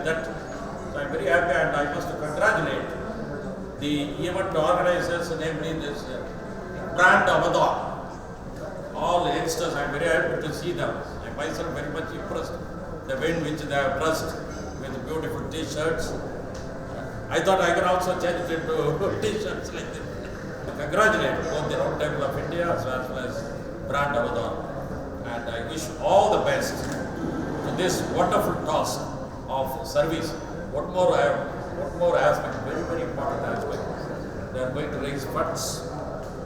like that. So I'm very happy, and I must congratulate the event organizers, namely this brand Avatar. All youngsters, I'm very happy to see them. I myself very much impressed the way in which they are dressed with beautiful t-shirts. I thought I could also change it into t-shirts like this. Congratulate both the Round Table of India as well as brand Avatar. And I wish all the best to this wonderful task of service. One more aspect, very, very important aspect. They are going to raise funds.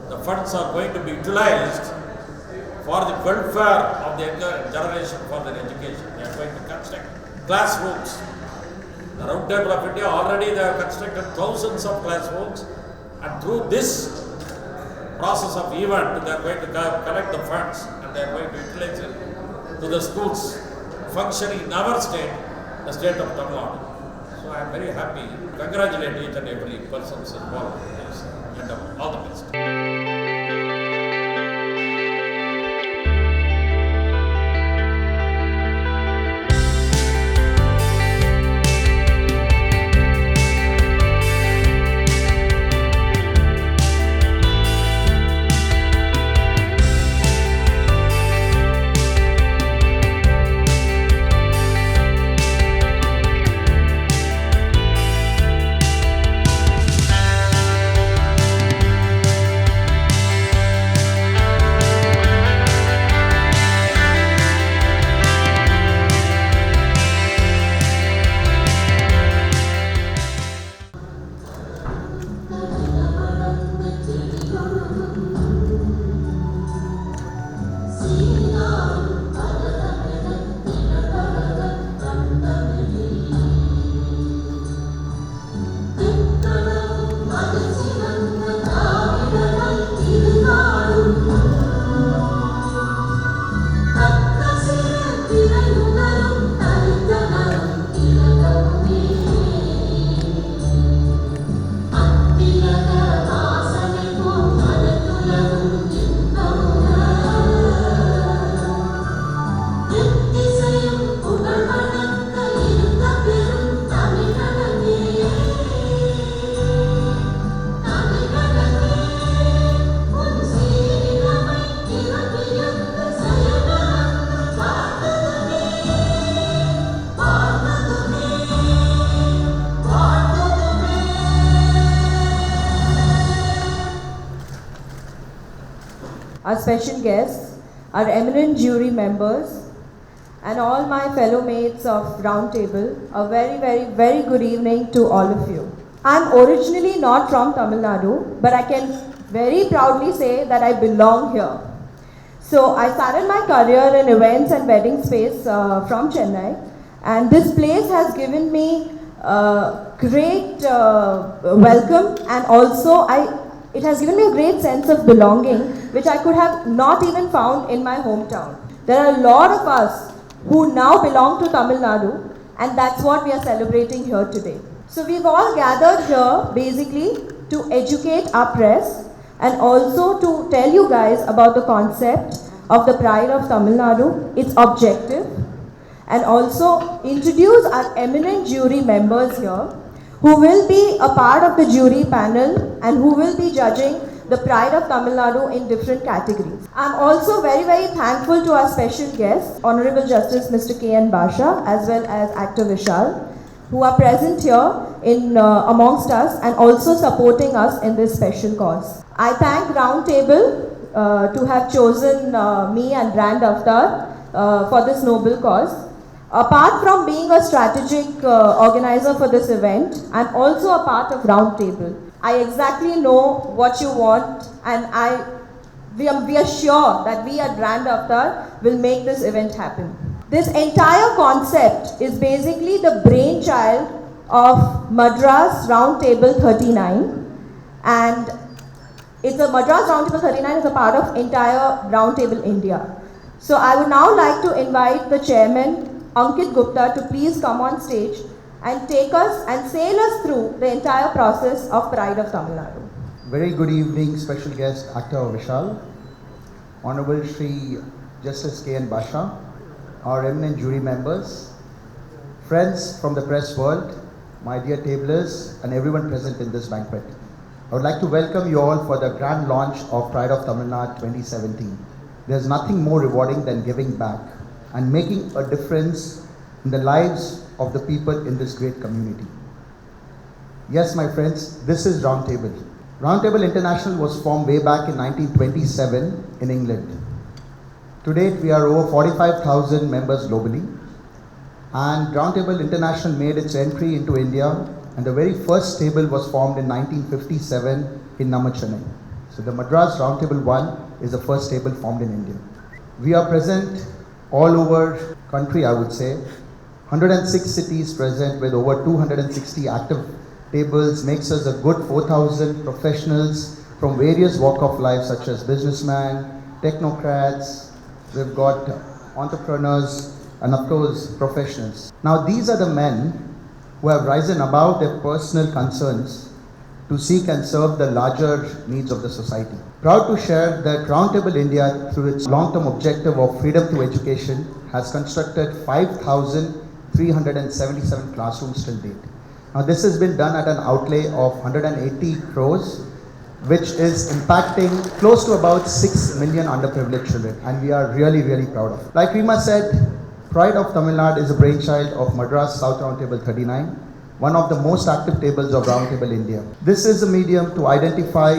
The funds are going to be utilized for the welfare of the younger generation for their education. They are going to construct classrooms. The Round Table of India already they have constructed thousands of classrooms, and through this process of event, they are going to collect the funds and they are going to utilize it to the schools functioning in our state, the state of Tamil Nadu. So I am very happy. Congratulate each and every person involved in this, and all the best. Our special guests, our eminent jury members, and all my fellow mates of Round Table, a very, very, very good evening to all of you. I'm originally not from Tamil Nadu, but I can very proudly say that I belong here. So I started my career in events and wedding space from Chennai, and this place has given me great welcome, and also it has given me a great sense of belonging, which I could have not even found in my hometown. There are a lot of us who now belong to Tamil Nadu, and that's what we are celebrating here today. So we've all gathered here basically to educate our press and also to tell you guys about the concept of the Pride of Tamil Nadu, its objective, and also introduce our eminent jury members here who will be a part of the jury panel and who will be judging the Pride of Tamil Nadu in different categories. I'm also very, very thankful to our special guests, Honorable Justice Mr. K.N. Basha, as well as Actor Vishal, who are present here in amongst us and also supporting us in this special cause. I thank Round Table to have chosen me and Brand Avatar for this noble cause. Apart from being a strategic organizer for this event, I'm also a part of Round Table. I exactly know what you want, and we are sure that we at Brand Avatar will make this event happen. This entire concept is basically the brainchild of Madras Round Table 39, and it's a Madras Round Table 39 is a part of entire Round Table India. So I would now like to invite the chairman, Ankit Gupta, to please come on stage and take us and sail us through the entire process of Pride of Tamil Nadu. Very good evening, special guest Actor Vishal, Honorable Shri Justice K.N. Basha, our eminent jury members, friends from the press world, my dear tablers, and everyone present in this banquet. I would like to welcome you all for the grand launch of Pride of Tamil Nadu 2017. There's nothing more rewarding than giving back and making a difference in the lives of the people in this great community. Yes, my friends, this is Roundtable. Roundtable International was formed way back in 1927 in England. To date, we are over 45,000 members globally. And Roundtable International made its entry into India, and the very first table was formed in 1957 in Chennai. So the Madras Roundtable 1 is the first table formed in India. We are present all over country, I would say. 106 cities present with over 260 active tables makes us a good 4,000 professionals from various walk of life such as businessmen, technocrats, we've got entrepreneurs and of course professionals. Now these are the men who have risen above their personal concerns to seek and serve the larger needs of the society. Proud to share that Roundtable India, through its long-term objective of freedom through education, has constructed 5,377 classrooms till date. Now this has been done at an outlay of 180 crores, which is impacting close to about 6 million underprivileged children, and we are really, really proud of it. Like Rima said, Pride of Tamil Nadu is a brainchild of Madras South Roundtable 39, one of the most active tables of Roundtable India. This is a medium to identify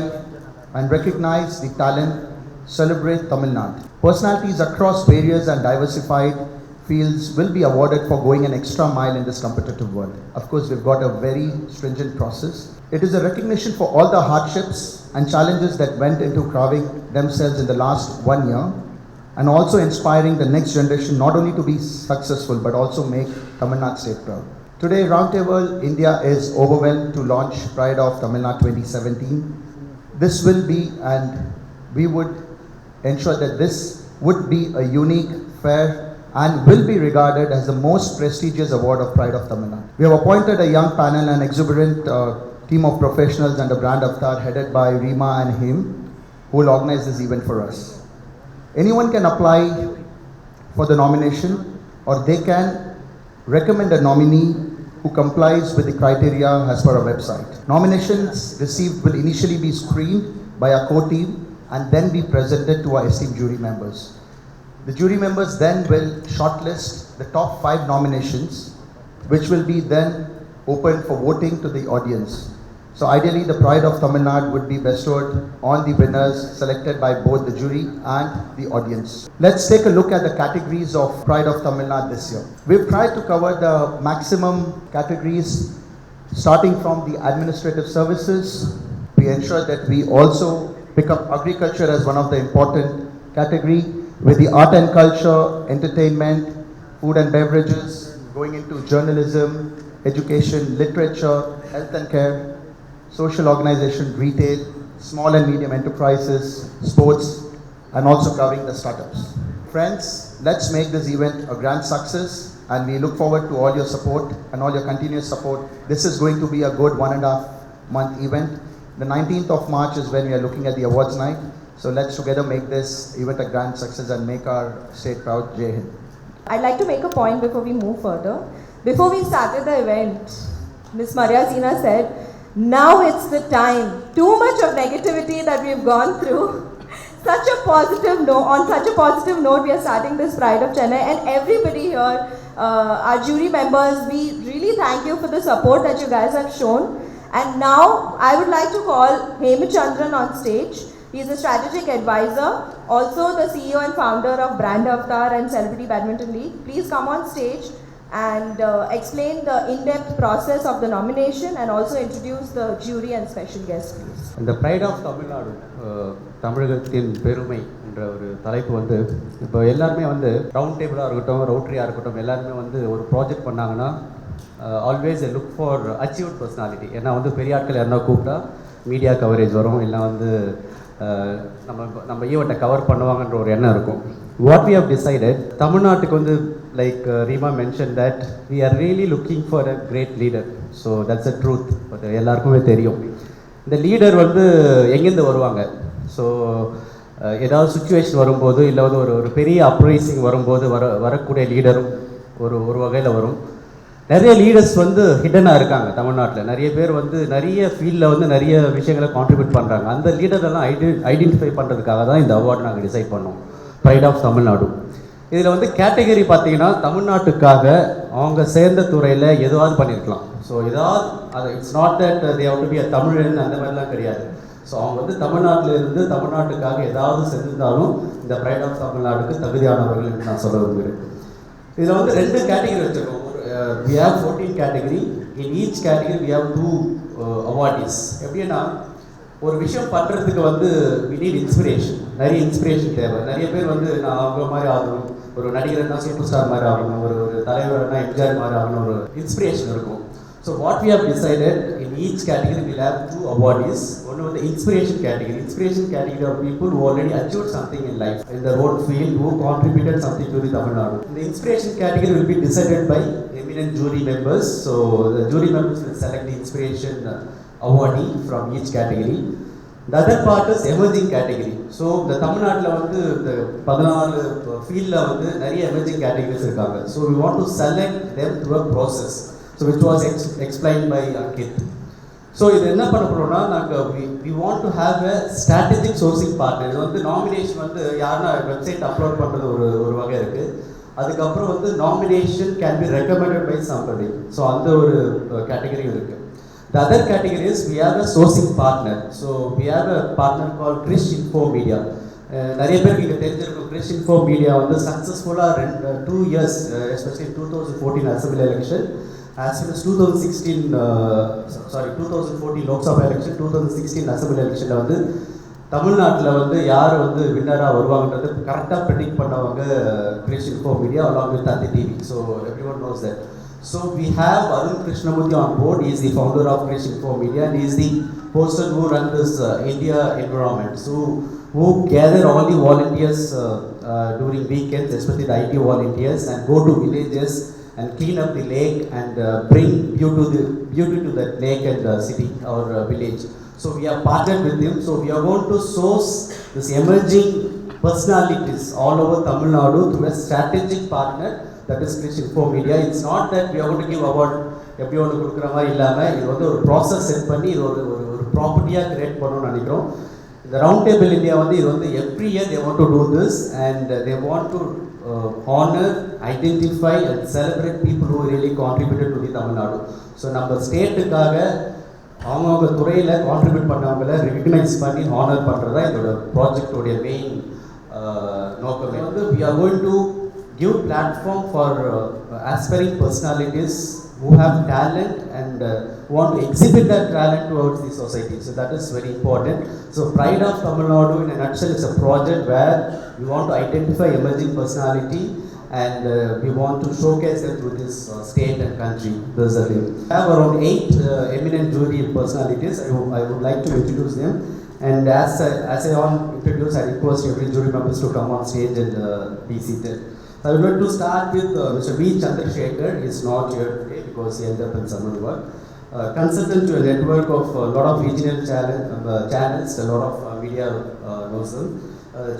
and recognize the talent, celebrate Tamil Nadu. Personalities across various and diversified fields will be awarded for going an extra mile in this competitive world. Of course, we've got a very stringent process. It is a recognition for all the hardships and challenges that went into carving themselves in the last 1 year, and also inspiring the next generation not only to be successful but also make Tamil Nadu state proud. Today, Roundtable India is overwhelmed to launch Pride of Tamil Nadu 2017. This will be, and we would ensure that this would be a unique, fair, and will be regarded as the most prestigious award of Pride of Tamil Nadu. We have appointed a young panel and exuberant team of professionals and a brand avatar headed by Rima and him, who will organize this event for us. Anyone can apply for the nomination, or they can recommend a nominee who complies with the criteria as per our website. Nominations received will initially be screened by our core team and then be presented to our esteemed jury members. The jury members then will shortlist the top 5 nominations, which will be then open for voting to the audience. So ideally, the Pride of Tamil Nadu would be bestowed on the winners selected by both the jury and the audience. Let's take a look at the categories of Pride of Tamil Nadu this year. We've tried to cover the maximum categories, starting from the administrative services. We ensure that we also pick up agriculture as one of the important category, with the art and culture, entertainment, food and beverages, going into journalism, education, literature, health and care, social organization, retail, small and medium enterprises, sports, and also covering the startups. Friends, let's make this event a grand success, and we look forward to all your support and all your continuous support. This is going to be a good 1.5 month event. The 19th of March is when we are looking at the awards night. So let's together make this event a grand success and make our state proud. Jai Hind. I'd like to make a point before we move further. Before we started the event, Ms. Maria Zina said, now it's the time. Too much of negativity that we've gone through. On such a positive note, we are starting this Pride of Chennai, and everybody here, our jury members, we really thank you for the support that you guys have shown. And now I would like to call Hemachandran on stage. He is a strategic advisor, also the CEO and founder of Brand Avatar and Celebrity Badminton League. Please come on stage and explain the in-depth process of the nomination and also introduce the jury and special guests, please. The Pride of Tamil Nadu, தமிழகத்தின் பெருமை என்ற ஒரு தலைப்பு வந்து இப்போ எல்லாருமே வந்து round டேபிளாக இருக்கட்டும், ரோட்டரியாக இருக்கட்டும், எல்லாருமே வந்து ஒரு ப்ராஜெக்ட் பண்ணாங்கன்னா always a look for achieved personality. ஏன்னா வந்து பெரிய ஆட்கள் யாருன்னா கூப்பிட்டா மீடியா கவரேஜ் வரும், இல்லை வந்து நம்ம ஈவெண்ட்டை கவர் பண்ணுவாங்கன்ற ஒரு எண்ணம் இருக்கும். வாட் வி ஹவ் டிசைடட், தமிழ்நாட்டுக்கு வந்து like Reema mention that we are really looking for a great leader. So that's a truth. But எல்லாருக்குமே தெரியும் இந்த லீடர் வந்து எங்கேருந்து வருவாங்க. ஸோ ஏதாவது சுச்சுவேஷன் வரும்போது, இல்லை வந்து ஒரு பெரிய அப்ரைசிங் வரும்போது வரக்கூடிய லீடரும் ஒரு வகையில் வரும். நிறைய லீடர்ஸ் வந்து ஹிடனாக இருக்காங்க தமிழ்நாட்டில். நிறைய பேர் வந்து நிறைய ஃபீல்டில் வந்து நிறைய விஷயங்களை கான்ட்ரிபியூட் பண்ணுறாங்க. அந்த லீடரெல்லாம் ஐடென்டிஃபை பண்ணுறதுக்காக தான் இந்த அவார்டு நாங்கள் டிசைட் பண்ணோம், ப்ரைட் ஆஃப் தமிழ்நாடு. இதில் வந்து கேட்டகரி பார்த்தீங்கன்னா தமிழ்நாட்டுக்காக அவங்க சேர்ந்த துறையில் எதுவாவது பண்ணியிருக்கலாம். ஸோ ஏதாவது அது it's not that they have to be a தமிழன் அந்த மாதிரிலாம் கிடையாது. ஸோ அவங்க வந்து தமிழ்நாட்டில் இருந்து தமிழ்நாட்டுக்காக ஏதாவது செஞ்சிருந்தாலும் இந்த ப்ரைட் ஆஃப் தமிழ்நாடுக்கு தகுதியானவர்கள் என்று நான் சொல்ல விரும்புகிறேன். இதில் வந்து 2 கேட்டகரி வச்சுருக்கோம். we have 14 category. In each category we have 2 awardees. எப்படின்னா ஒரு விஷயம் பண்ணுறதுக்கு வந்து we need inspiration. நிறைய இன்ஸ்பிரேஷன் தேவை. நிறைய பேர் வந்து நான் அவங்க மாதிரி ஆகணும், ஒரு நடிகர்னா சூப்பர் ஸ்டார் மாதிரி ஆகணும், ஒரு தலைவர்னா எம்ஜிஆர் மாதிரி ஆகணும், ஒரு இன்ஸ்பிரேஷன் இருக்கும். So what we have decided, in each category we will have 2 awardees. One of the inspiration category. Inspiration category are people who already achieved something in life, in their own field, who contributed something to the Tamil Nadu. The inspiration category will be decided by eminent jury members. So the jury members will select the inspiration awardee from each category. The other part is emerging category. So the Tamil Nadu வந்து the 14 ஃபீல்டில் வந்து நிறைய emerging categories இருக்காங்க. So we want to select them through a process. So which was explained by Ankit. So இது என்ன பண்ண போறோம்னா நாங்கள் we want to have a strategic sourcing partner. இது வந்து நாமினேஷன் வந்து யாருன்னா வெப்சைட் அப்லோட் பண்ணுறது ஒரு வகை இருக்குது. அதுக்கப்புறம் வந்து nomination can be recommended by somebody. So அந்த ஒரு கேட்டகரியும் இருக்குது. The other category is we have a sourcing partner. So we have a partner called Krish Info Media. நிறைய பேருக்கு இங்கே தெரிஞ்சிருக்கும். Krish Info Media வந்து சக்ஸஸ்ஃபுல்லாக 2 years, especially 2014 assembly election, as well as 2014 Lok Sabha election, 2016 assembly எலெக்ஷனில் வந்து தமிழ்நாட்டில் வந்து யார் வந்து வின்னராக வருவாங்கன்றது கரெக்டாக ப்ரெடிக்ட் பண்ணவங்க Krish Info Media along with Tati TV. So everyone knows that. So we have Arun Krishnamurthy on board. He is the founder of Krish Info Media and he is the person who runs this India environment. So who gather all the volunteers during weekends, especially the IT volunteers, and go to villages and clean up the lake and bring beauty to that lake and city or village. So we have partnered with him. So we are going to source this emerging personalities all over Tamil Nadu through a strategic partner, that is Krish Info Media. It's not that we are going to give award எப்படி ஒன்று கொடுக்குற மாதிரி இல்லாமல் இது வந்து ஒரு process set பண்ணி இது ஒரு ப்ராப்பர்ட்டியாக கிரியேட் பண்ணணும்னு நினைக்கிறோம். இந்த ரவுண்ட் டேபிள் இந்தியா வந்து இது வந்து every year they want to do this and they want to honor, identify and celebrate people who really contributed to the Tamil Nadu. So நம்ம ஸ்டேட்டுக்காக அவங்கவுங்க துறையில் கான்ட்ரிபியூட் பண்ணவங்களை ரெகக்னைஸ் பண்ணி ஹானர் பண்ணுறது தான் இதோட ப்ராஜெக்டோடைய மெயின் நோக்கமே. வந்து we are going to give platform for aspiring personalities who have talent and want to exhibit that talent towards the society. So that is very important. So Pride of Tamil Nadu in a nutshell is a project where we want to identify emerging personality and we want to showcase them through this state and country. Those are them. We have around 8 eminent jury personalities. I would like to introduce them. And as I want to introduce, I request every jury members to come on stage and be seated. I would like to start with Mr. V. Chandrasekhar. He is not here today because he ended up in Samarwar. Consultant to a network of a lot of regional channels, a lot of media knows him.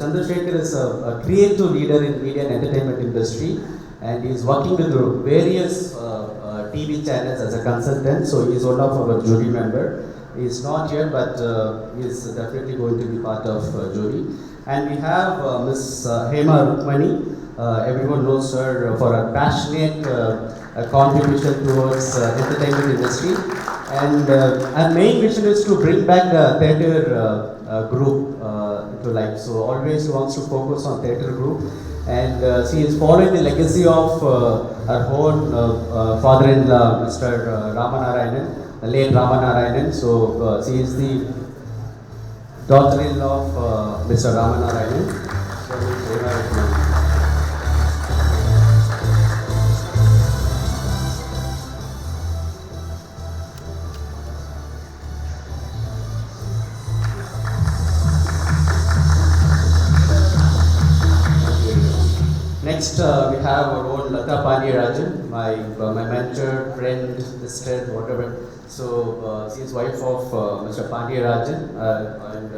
Chandrasekhar is a creative leader in media and entertainment industry and he is working with various TV channels as a consultant. So he is one of our jury member. He is not here but he is definitely going to be part of jury. And we have Ms. Hema Rukmani. Everyone knows her for her passionate contribution towards entertainment industry and her main mission is to bring back the theatre group to life. So always she wants to focus on theatre group and she is following the legacy of her own father-in-law Mr. Ramanarayanan, the late Ramanarayanan. So she is the daughter-in-law of Mr. Ramanarayanan. Next, we have our own Lata Pandiyarajan, my mentor, friend, sister, whatever. So, she is wife of Mr. Pandiyarajan and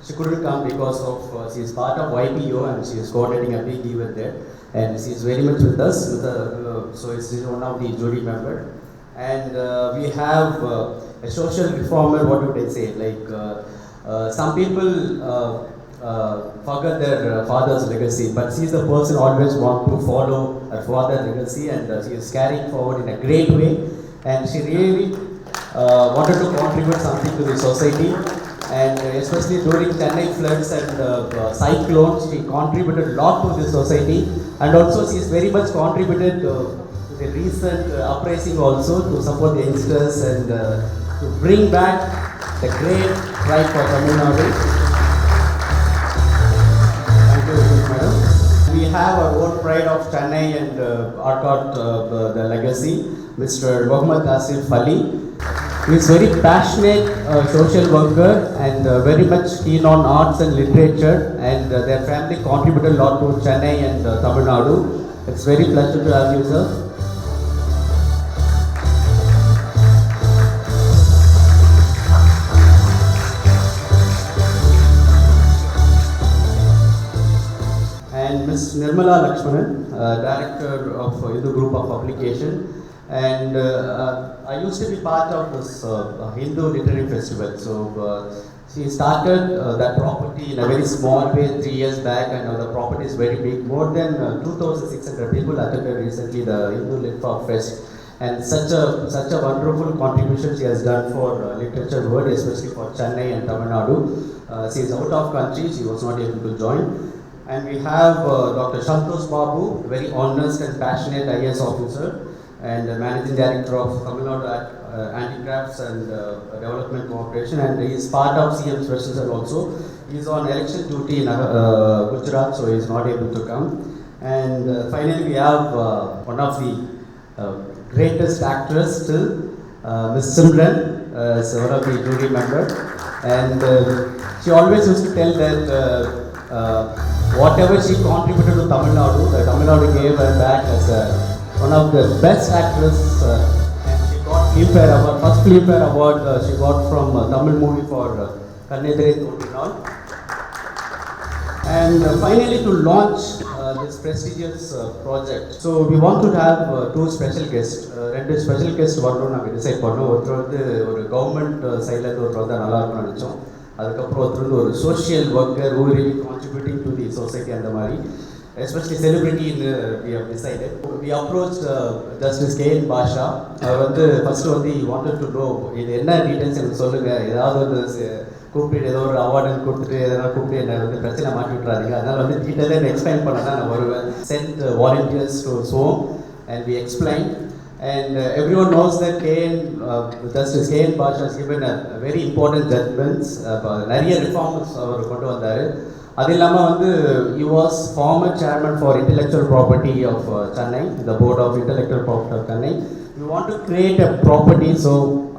she couldn't come because of she is part of YPO and she is coordinating a big event there. and she is very much with us. So she is one of the jury member. And we have a social reformer. What would I say? Like some people forget their father's legacy, but she is the person always want to follow her father's legacy, and she is carrying forward in a great way. And she really wanted to contribute something to the society, and especially during Chennai floods and cyclones, she contributed a lot to the society, and also she is very much contributed to the recent uprising also to support the youngsters and to bring back the great pride for Tamil Nadu. Thank you, madam. We have our own pride of Chennai and Arcot, the legacy, Mr. Mohammad Asif Ali. He is very passionate social worker and very much keen on arts and literature, and their family contributed a lot to Chennai and Tamil Nadu. It's very pleasure to have you, sir. And Ms. Nirmala Lakshmanan, Director of Hindu Group of Publication. And I used to be part of this Hindu Literary Festival. So she started that property in a very small way 3 years back, and now the property is very big. More than 2,600 people attended recently the Hindu Lit Fest. And such a wonderful contribution she has done for literature world, especially for Chennai and Tamil Nadu. She is out of country, she was not able to join. And we have Dr. Santosh Babu, very honest and passionate IAS officer, and Managing Director of Tamil Nadu Handicrafts and Development Corporation, and he is part of CM Special also. He is on election duty in Gujarat, so he is not able to come. And finally, we have one of the greatest actors still, Ms. Simran, as one of the jury member. And she always used to tell that whatever she contributed to Tamil Nadu, the Tamil Nadu gave her back as one of the best actresses, and she got Filmfare Award, first Filmfare Award she got from Tamil movie for Kannedare Thotinal. And finally, to launch this prestigious project, so we want to have two special guests. Two special guests வரணும் நாங்கள் decide பண்ணோம். ஒருத்தர் வந்து ஒரு government சைட்லேருந்து ஒருத்தர் வந்தால் நல்லா இருக்கும்னு நினச்சோம். அதுக்கப்புறம் ஒருத்தர் வந்து ஒரு social worker who really contributing to the society அந்த மாதிரி, especially celebrity we have decided. We approached Justice K.N. Basha. அவர் வந்து ஃபர்ஸ்ட் வந்து he wanted to know இது என்ன டீட்டெயில்ஸ் எனக்கு சொல்லுங்கள், ஏதாவது வந்து கூப்பிட்டு ஏதோ ஒரு அவார்டு கொடுத்துட்டு எதனா கூப்பிட்டு என்ன வந்து பிரச்சனை மாட்டி விட்றாதீங்க, அதனால் வந்து டீட்டெயிலாக என்ன எக்ஸ்பிளைன் பண்ண தான் நான் வருவேன். Sent volunteers to his home and we explained. And everyone knows that Justice K.N. Basha has given a very important judgments. நிறைய ரிஃபார்ம்ஸ் அவர் கொண்டு வந்தார். அது இல்லாமல் வந்து he was former chairman for intellectual property of Chennai, the board of intellectual property of Chennai. We want to create a property, so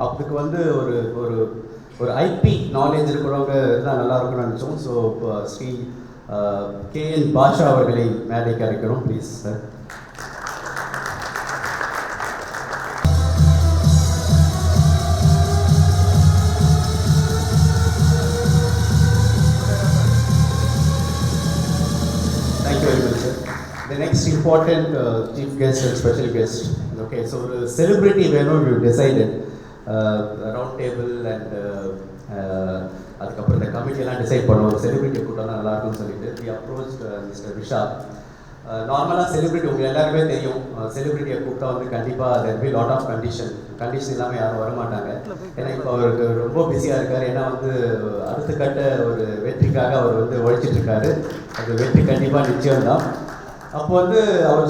அதுக்கு வந்து ஒரு IP knowledge இருக்கிறவங்க இருந்தால் நல்லா இருக்கும்னு நினச்சோம். So Sri K.N. பாஷா அவர்களை மேடைக்கு அழைக்கிறோம், please sir. Thank you very much, sir. The next important chief guest and special guest. Okay, so the celebrity venue we decided. Round table and அதுக்கப்புறம் இந்த கமிட்டியெல்லாம் டிசைட் பண்ணோம். ஒரு செலிபிரிட்டி கூட்டம் நல்லா இருக்கும்னு சொல்லிட்டு வி அப்ரோச் மிஸ்டர் விஷால். நார்மலாக செலிபிரிட்டி உங்களுக்கு எல்லாருமே தெரியும், செலிபிரிட்டியை கூப்பிட்டா வந்து கண்டிப்பாக there be lot of condition இல்லாமல் யாரும் வரமாட்டாங்க. ஏன்னா இப்போ அவருக்கு ரொம்ப பிஸியாக இருக்கார். ஏன்னா வந்து அடுத்த கட்ட ஒரு வெற்றிக்காக அவர் வந்து உழைச்சிட்ருக்காரு. அது வெற்றி கண்டிப்பாக நிச்சயம்தான். அப்போ வந்து அவர்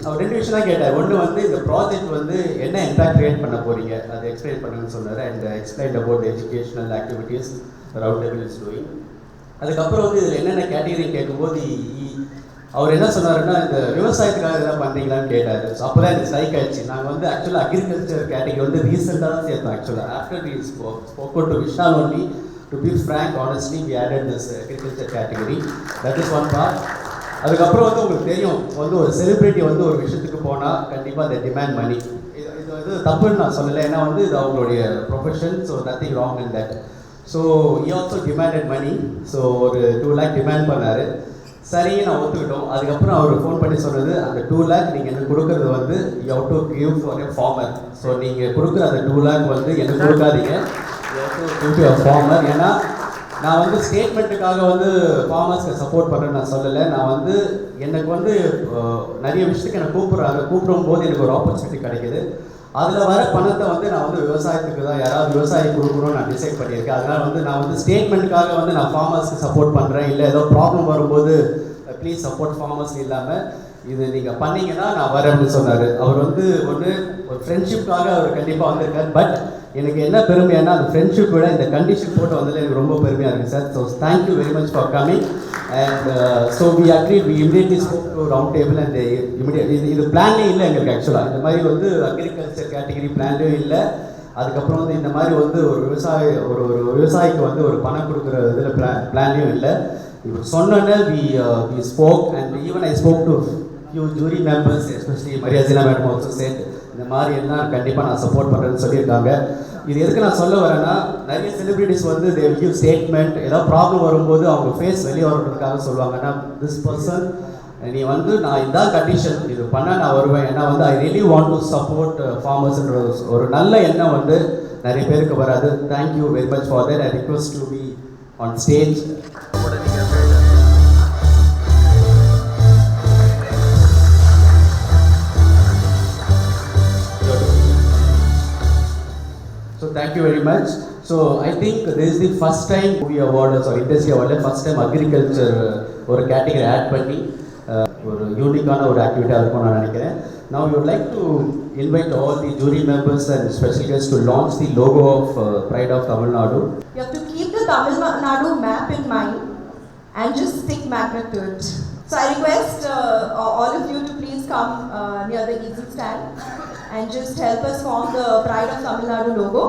அவர் 2 விஷயம் தான் கேட்டார். ஒன்று வந்து இந்த ப்ராஜெக்ட் வந்து என்ன இம்பாக்ட் கிரியேட் பண்ண போகிறீங்க அதை எக்ஸ்பிளைன் பண்ணுங்கன்னு சொன்னார். And explain about educational activities round table is doing. அதுக்கப்புறம் வந்து இதில் என்னென்ன கேட்டகரி கேட்கும்போது அவர் என்ன சொன்னாருன்னா, இந்த விவசாயத்துக்காக எதாவது பண்ணுறீங்களான்னு கேட்டார். ஸோ அப்போ தான் எனக்கு ஸ்ட்ரைக் ஆயிடுச்சு. நாங்கள் வந்து ஆக்சுவலாக அக்ரிகல்ச்சர் கேட்டகரி வந்து ரீசெண்டாக தான் சேர்த்தோம். ஆக்சுவலாக after we spoke to Vishal only, to be frank honestly we added this agriculture category. That is one part. அதுக்கப்புறம் வந்து உங்களுக்கு தெரியும், வந்து ஒரு செலிப்ரிட்டி வந்து ஒரு விஷயத்துக்கு போனால் கண்டிப்பாக அதை டிமாண்ட் மணி. இது தப்புன்னு நான் சொல்லலை, ஏன்னா வந்து இது அவங்களுடைய profession. So nothing wrong in that. So he also demanded money. So ஒரு 2 lakh டிமாண்ட் பண்ணார். சரி நான் ஒத்துக்கிட்டோம். அதுக்கப்புறம் அவர் ஃபோன் பண்ணி சொன்னது, அந்த 2 lakh நீங்கள் எனக்கு கொடுக்குறது வந்து you have to give for a farmer. So நீங்கள் கொடுக்குற அந்த 2 lakh வந்து எனக்கு கொடுக்காதீங்க, you have to give to a farmer. ஏன்னா நான் வந்து ஸ்டேட்மெண்ட்டுக்காக வந்து ஃபார்மர்ஸ்க்கு சப்போர்ட் பண்ணுறேன்னு நான் சொல்லலை. நான் வந்து எனக்கு வந்து நிறைய விஷயத்துக்கு என்னை கூப்பிடும் போது எனக்கு ஒரு ஆப்பர்ச்சுனிட்டி கிடைக்கிது. அதில் வர பணத்தை வந்து நான் வந்து விவசாயத்துக்கு தான் யாராவது விவசாயி கொடுக்கணும்னு நான் டிசைட் பண்ணியிருக்கேன். அதனால் வந்து நான் வந்து ஸ்டேட்மெண்ட்டுக்காக வந்து நான் ஃபார்மர்ஸ்க்கு சப்போர்ட் பண்ணுறேன், இல்லை ஏதோ ப்ராப்ளம் வரும்போது ப்ளீஸ் சப்போர்ட் ஃபார்மர்ஸ் இல்லாமல் இது நீங்கள் பண்ணீங்கன்னா நான் வரேன்னு சொன்னார். அவர் வந்து ஒரு ஃப்ரெண்ட்ஷிப்காக அவர் கண்டிப்பாக வந்திருக்கார். பட் எனக்கு என்ன பெருமையானா அந்த ஃப்ரெண்ட்ஷிப் விட இந்த கண்டிஷன் போட்டு வந்ததில் எனக்கு ரொம்ப பெருமையாக இருக்குது sir. So thank you very much for coming. And so we immediately spoke to round table அண்ட் இது பிளானே இல்லை எங்களுக்கு. ஆக்சுவலாக இந்த மாதிரி வந்து அக்ரிகல்ச்சர் கேட்டகரி பிளான்லேயும் இல்லை. அதுக்கப்புறம் வந்து இந்த மாதிரி வந்து ஒரு விவசாயிக்கு வந்து ஒரு பணம் கொடுக்குற இதில் பிளான்லேயும் இல்லை. இவர் சொன்னோன்னே we spoke and even I spoke to few jury members, especially Mariazina madam also said இந்த மாதிரி எல்லாம் கண்டிப்பாக நான் சப்போர்ட் பண்ணுறேன்னு சொல்லியிருக்காங்க. இது எதுக்கு நான் சொல்ல வரேன்னா, நிறைய செலிபிரிட்டிஸ் வந்து they will give statement, ஏதாவது ப்ராப்ளம் வரும்போது அவங்க ஃபேஸ் வெளியே வரதுக்காக சொல்லுவாங்க. ஆனால் திஸ் பர்சன் நீ வந்து நான் இதான் கண்டிஷன் இது பண்ணால் நான் வருவேன், ஏன்னா வந்து I really want to support ஃபார்மர்ஸ்ன்ற ஒரு நல்ல எண்ணம் வந்து நிறைய பேருக்கு வராது. Thank you very much for that. I request to be on stage. So thank you very much. So I think this is the first time movie awards or industry award first time agriculture ஒரு category add பண்ணி ஒரு யூனிக்கான ஒரு ஆக்டிவிட்டியாக இருக்கும் நான் நினைக்கிறேன். Now we would like to invite all the jury members and special guests to launch the logo of Pride of Tamil Nadu. You have to keep the Tamil Nadu map in mind and just stick magnet to it. So I request all of you to please come near the easel stand and just help us form the Pride of Tamil Nadu logo.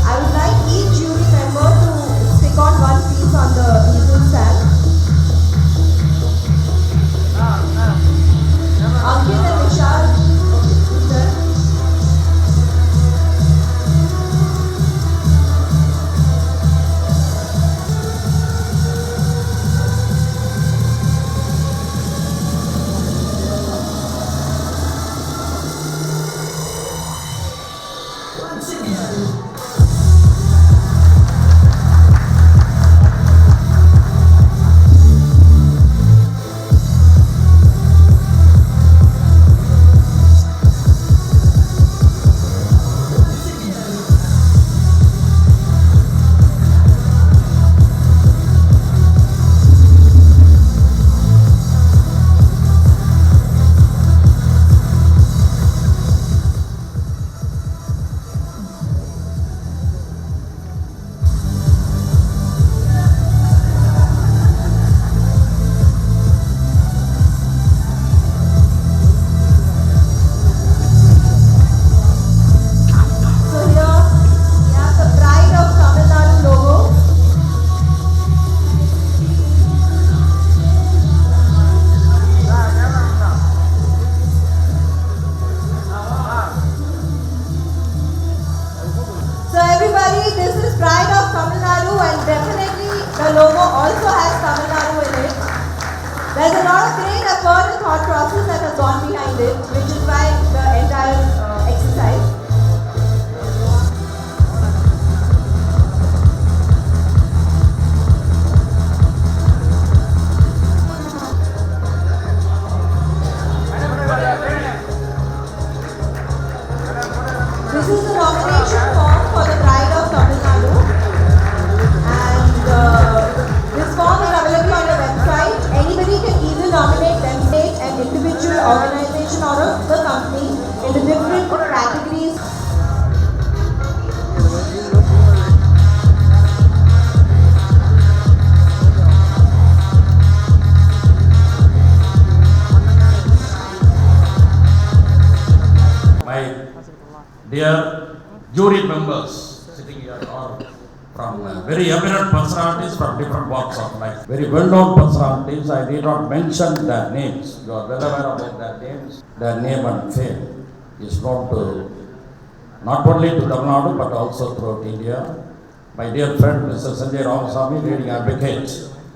I would like each jury member to stick on one piece on the easel stand. Ankit and Vishal, sir. The logo also has Tamil Nadu in it. There's a lot of great effort and thought process that has gone behind it, which is why the entire exercise. This is the nomination form for the Pride of Tamil Nadu, and this form is available on the website. Anybody can either nominate themselves, an individual, organization, or the company in the different categories. My dear jury members sitting here, or from very eminent personalities from different walks of life. Very well-known personalities, I need not mention their names. You are well aware about their names. Their name and fame is known to not only to Tamil Nadu but also throughout India. My dear friend Mr. Sanjay Ramasamy, leading advocate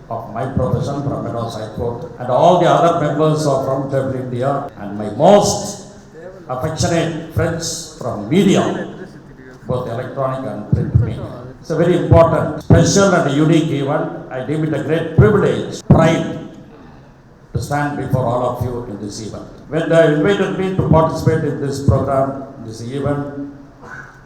of my profession from Madras High Court, and all the other members of Round Table India, and my most affectionate friends from media, both electronic and print media. It's a very important, special and unique event. I deem it a great privilege, pride to stand before all of you in this event. When they invited me to participate in this program, this event,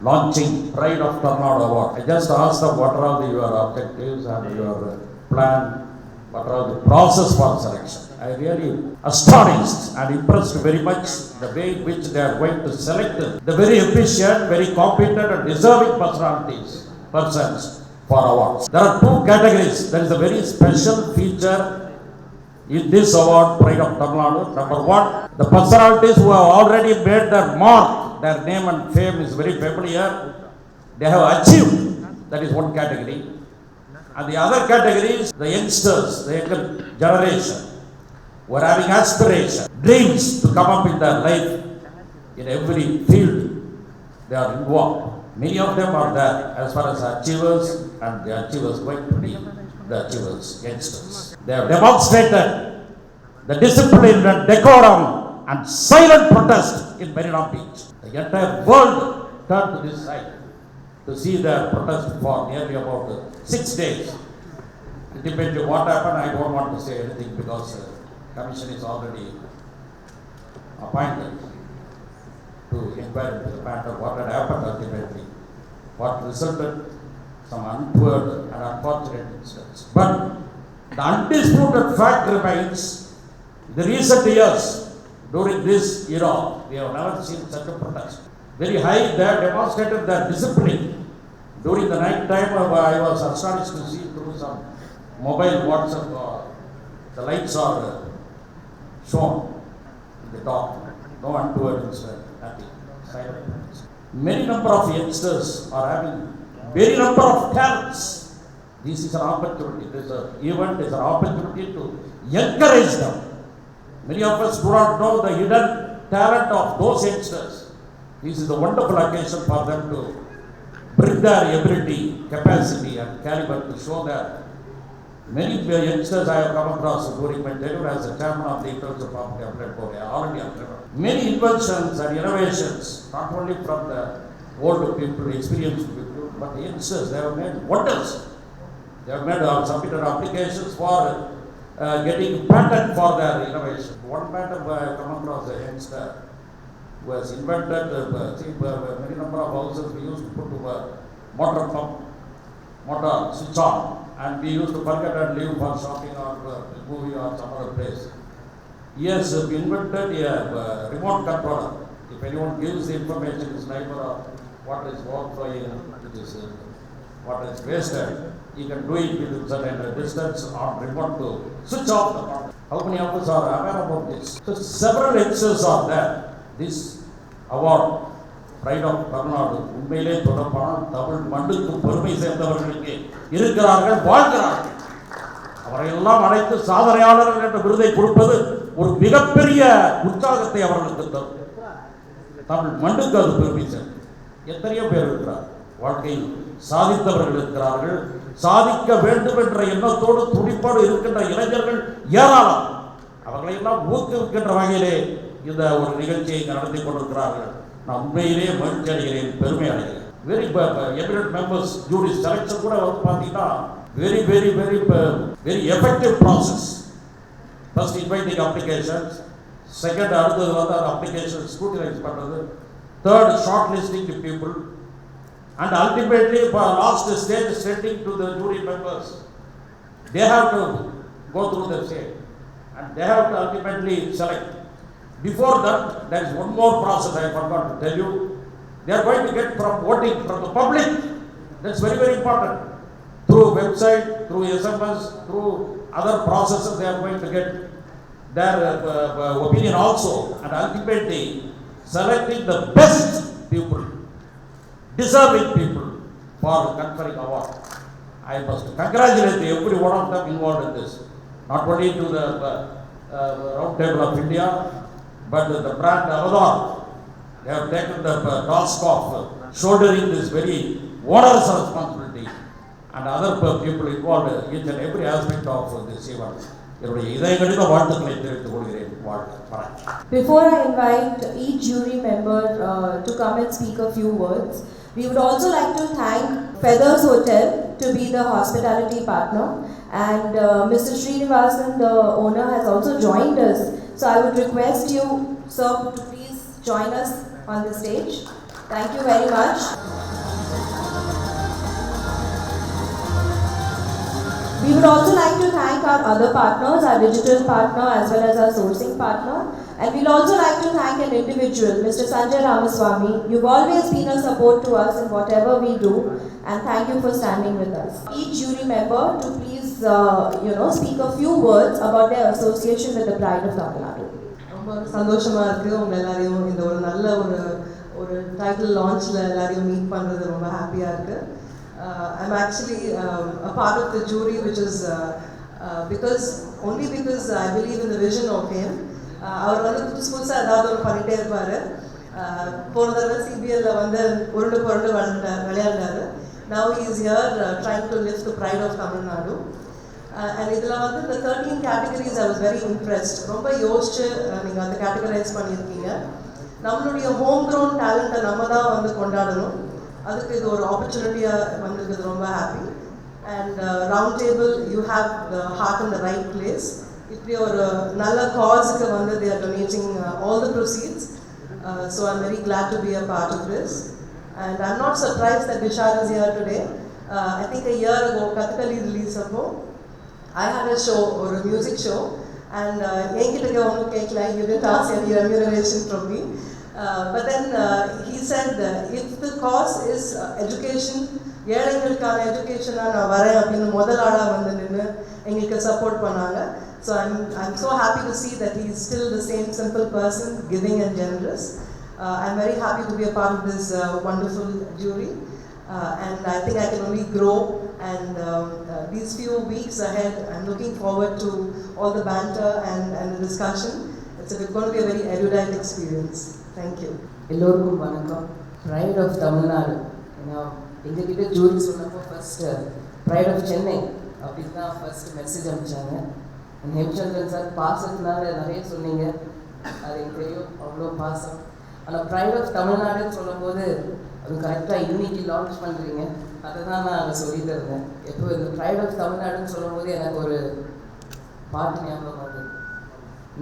launching Pride of Tamil Nadu Award, I just asked them what are all your objectives and your plan, what are the process for selection. I really astonished and impressed very much the way in which they are going to select the very efficient, very competent and deserving persons for awards. There are two categories. There is a very special feature in this award, Pride of Tamil Nadu. Number one, the personalities who have already made their mark, their name and fame is very familiar. They have achieved. That is one category. And the other category is the youngsters, the younger generation, who are having aspiration, dreams to come up in their life in every field they are involved. Many of them are there as far as achievers, and the achievers going to be the achievers, youngsters. They have demonstrated the discipline and decorum and silent protest in Marina Beach. The entire world turned to this side to see their protest for nearly about 6 days. Ultimately, what happened, I don't want to say anything because commission is already appointed to inquire into the matter, what had happened ultimately, what resulted some untoward and unfortunate incidents. But the undisputed fact remains, in the recent years, during this era, we have never seen such a protest. Very high, they have demonstrated their discipline. During the night time, I was astonished to see through some mobile WhatsApp, the lights are shown in the dark. No untoward incident, nothing. Silent. Many number of youngsters are having very number of talents. This is an opportunity. This event is an opportunity to encourage them. Many of us do not know the hidden talent of those youngsters. This is a wonderful occasion for them to bring their ability, capacity and caliber to show that many youngsters I have come across during my tenure as a chairman of the Intellectual Property Appellate Board, already entrepreneur. Many inventions and innovations, not only from the old people, experienced people, but the youngsters, they have made wonders. They have made submitted applications for getting patent for their innovation. One patent I have come across a youngster who has invented, many number of houses we used to put to motor pump, motor switch on, and we used to forget and leave for shopping or movie or some other place. He has invented a remote controller. If anyone gives the information, his neighbor or what is overflowing, it is what is wasted, he can do it within certain distance on remote to switch off the power. How many of us are aware about this? So several examples are there. This award, Pride of Tamil Nadu, உண்மையிலே தொடர்பான தமிழ் மண்ணுக்கு பெருமை சேர்ந்தவர்களுக்கு இருக்கிறார்கள், வாழ்கிறார்கள். அவரையெல்லாம் அழைத்து சாதனையாளர்கள் என்ற விருதை கொடுப்பது ஒரு மிகப்பெரிய உற்சாகத்தை அவர்களுக்கு தரும். தமிழ் மண்ணுக்கு அது பெருமை சேர்ந்தது. எத்தனையோ பேர் இருக்கிறார், வாழ்க்கையில் சாதித்தவர்கள் இருக்கிறார்கள், சாதிக்க வேண்டும் என்ற எண்ணத்தோடு துடிப்போடு இருக்கின்ற இளைஞர்கள் ஏராளம். அவர்களையெல்லாம் ஊக்குவிக்கின்ற வகையிலே இந்த ஒரு நிகழ்ச்சியை நடத்தி கொண்டிருக்கிறார்கள். நான் உண்மையிலே மகிழ்ச்சி அடைகிறேன், பெருமை அடைகிறேன். Very eminent members jury selection கூட வந்து பார்த்தீங்கன்னா very very very very effective process. First inviting applications, second அடுத்தது வந்து அந்த அப்ளிகேஷன் ஸ்க்ரூட்டினைஸ் பண்ணுறது, third short listing to people, and ultimately last stage sending to the jury members. They have to go through the same and they have to ultimately select. Before that, there is one more process I forgot to tell you. They are going to get from voting from the public. That's very, very important. Through website, through SMS, through other processes, they are going to get their opinion also, and ultimately selecting the best people, deserving people for conferring award. I must congratulate every one of them involved in this, not only to the Round Table of India, but the brand Avadar. They have taken the task of shouldering this very onerous responsibility, and other people involved each and every aspect of this event. Before I invite each jury member to come and speak a few words, we would also like to thank Feathers Hotel to be the hospitality partner, and Mr. Srinivasan, the owner, has also joined us. So I would request you, sir, to please join us on the stage. Thank you very much. We would also like to thank our other partners, our digital partner as well as our sourcing partner. And we'd also like to thank an individual, Mr. Sanjay Ramaswamy. You've always been a support to us in whatever we do, and thank you for standing with us. Each jury member to please, speak a few words about their association with the Pride of Tamil Nadu. ரொம்ப சந்தோஷமாக இருக்குது உங்கள் எல்லாரையும் இந்த ஒரு நல்ல ஒரு title லான்ச்சில் எல்லாரையும் மீட் பண்ணுறது ரொம்ப ஹாப்பியாக இருக்குது. I'm actually a part of the jury, which is because I believe in the vision of him. அவர் வந்து புதுசாக ஏதாவது ஒரு பண்ணிகிட்டே இருப்பார். போன தடவை சிபிஎல்ல வந்து உருண்டு விளையாண்டாரு. Now he is here trying to lift the pride of Tamil Nadu. And இதில் வந்து இந்த 13 categories I was very impressed. ரொம்ப யோசிச்சு நீங்கள் அதை கேட்டகரைஸ் பண்ணியிருக்கீங்க. நம்மளுடைய ஹோம் க்ரௌண்ட் டேலண்ட்டை நம்ம தான் வந்து கொண்டாடணும். அதுக்கு இது ஒரு ஆப்பர்ச்சுனிட்டியாக வந்திருக்குது. ரொம்ப happy. And round table you have the heart in the right place. இப்படி ஒரு நல்ல காஸுக்கு வந்து they are donating all the proceeds. So I'm very glad to be a part of this. And I'm not surprised that Vishal is here today. I think a year ago, Kathakali release appo, I had a show, or a music show, and you didn't ask any remuneration from me. But then he said, if the cause is education, ஏழைகளுக்கான எஜுகேஷனாக நான் வரேன் அப்படின்னு முதல் ஆளாக வந்து நின்று எங்களுக்கு support பண்ணாங்க. So I'm so happy to see that he is still the same simple person, giving and generous. I'm very happy to be a part of this wonderful jury. And I think I can only grow, and these few weeks ahead I'm looking forward to all the banter and the discussion. It's going to be a very erudite experience. Thank you. எல்லோருக்கும் வணக்கம். Fried of Tamil Nadu, ஏன்னா எங்ககிட்ட jury சொன்னப்போ first pride of Chennai அப்படின்னு தான் first message அனுப்பிச்சாங்க. Hemachandran sir பாசத்தினால நிறைய சொன்னீங்க, அது எனக்கு தெரியும், அவ்வளோ பாசம். ஆனால் ப்ரைட் ஆஃப் தமிழ்நாடுன்னு சொல்லும்போது அது கரெக்டாக இன்னைக்கு லான்ச் பண்ணுறீங்க, அதை தான் நான் அங்கே சொல்லிட்டு இருந்தேன். எப்போ இந்த ப்ரைட் ஆஃப் தமிழ்நாடுன்னு சொல்லும்போது எனக்கு ஒரு பாட்டு ஞாபகம் வருது.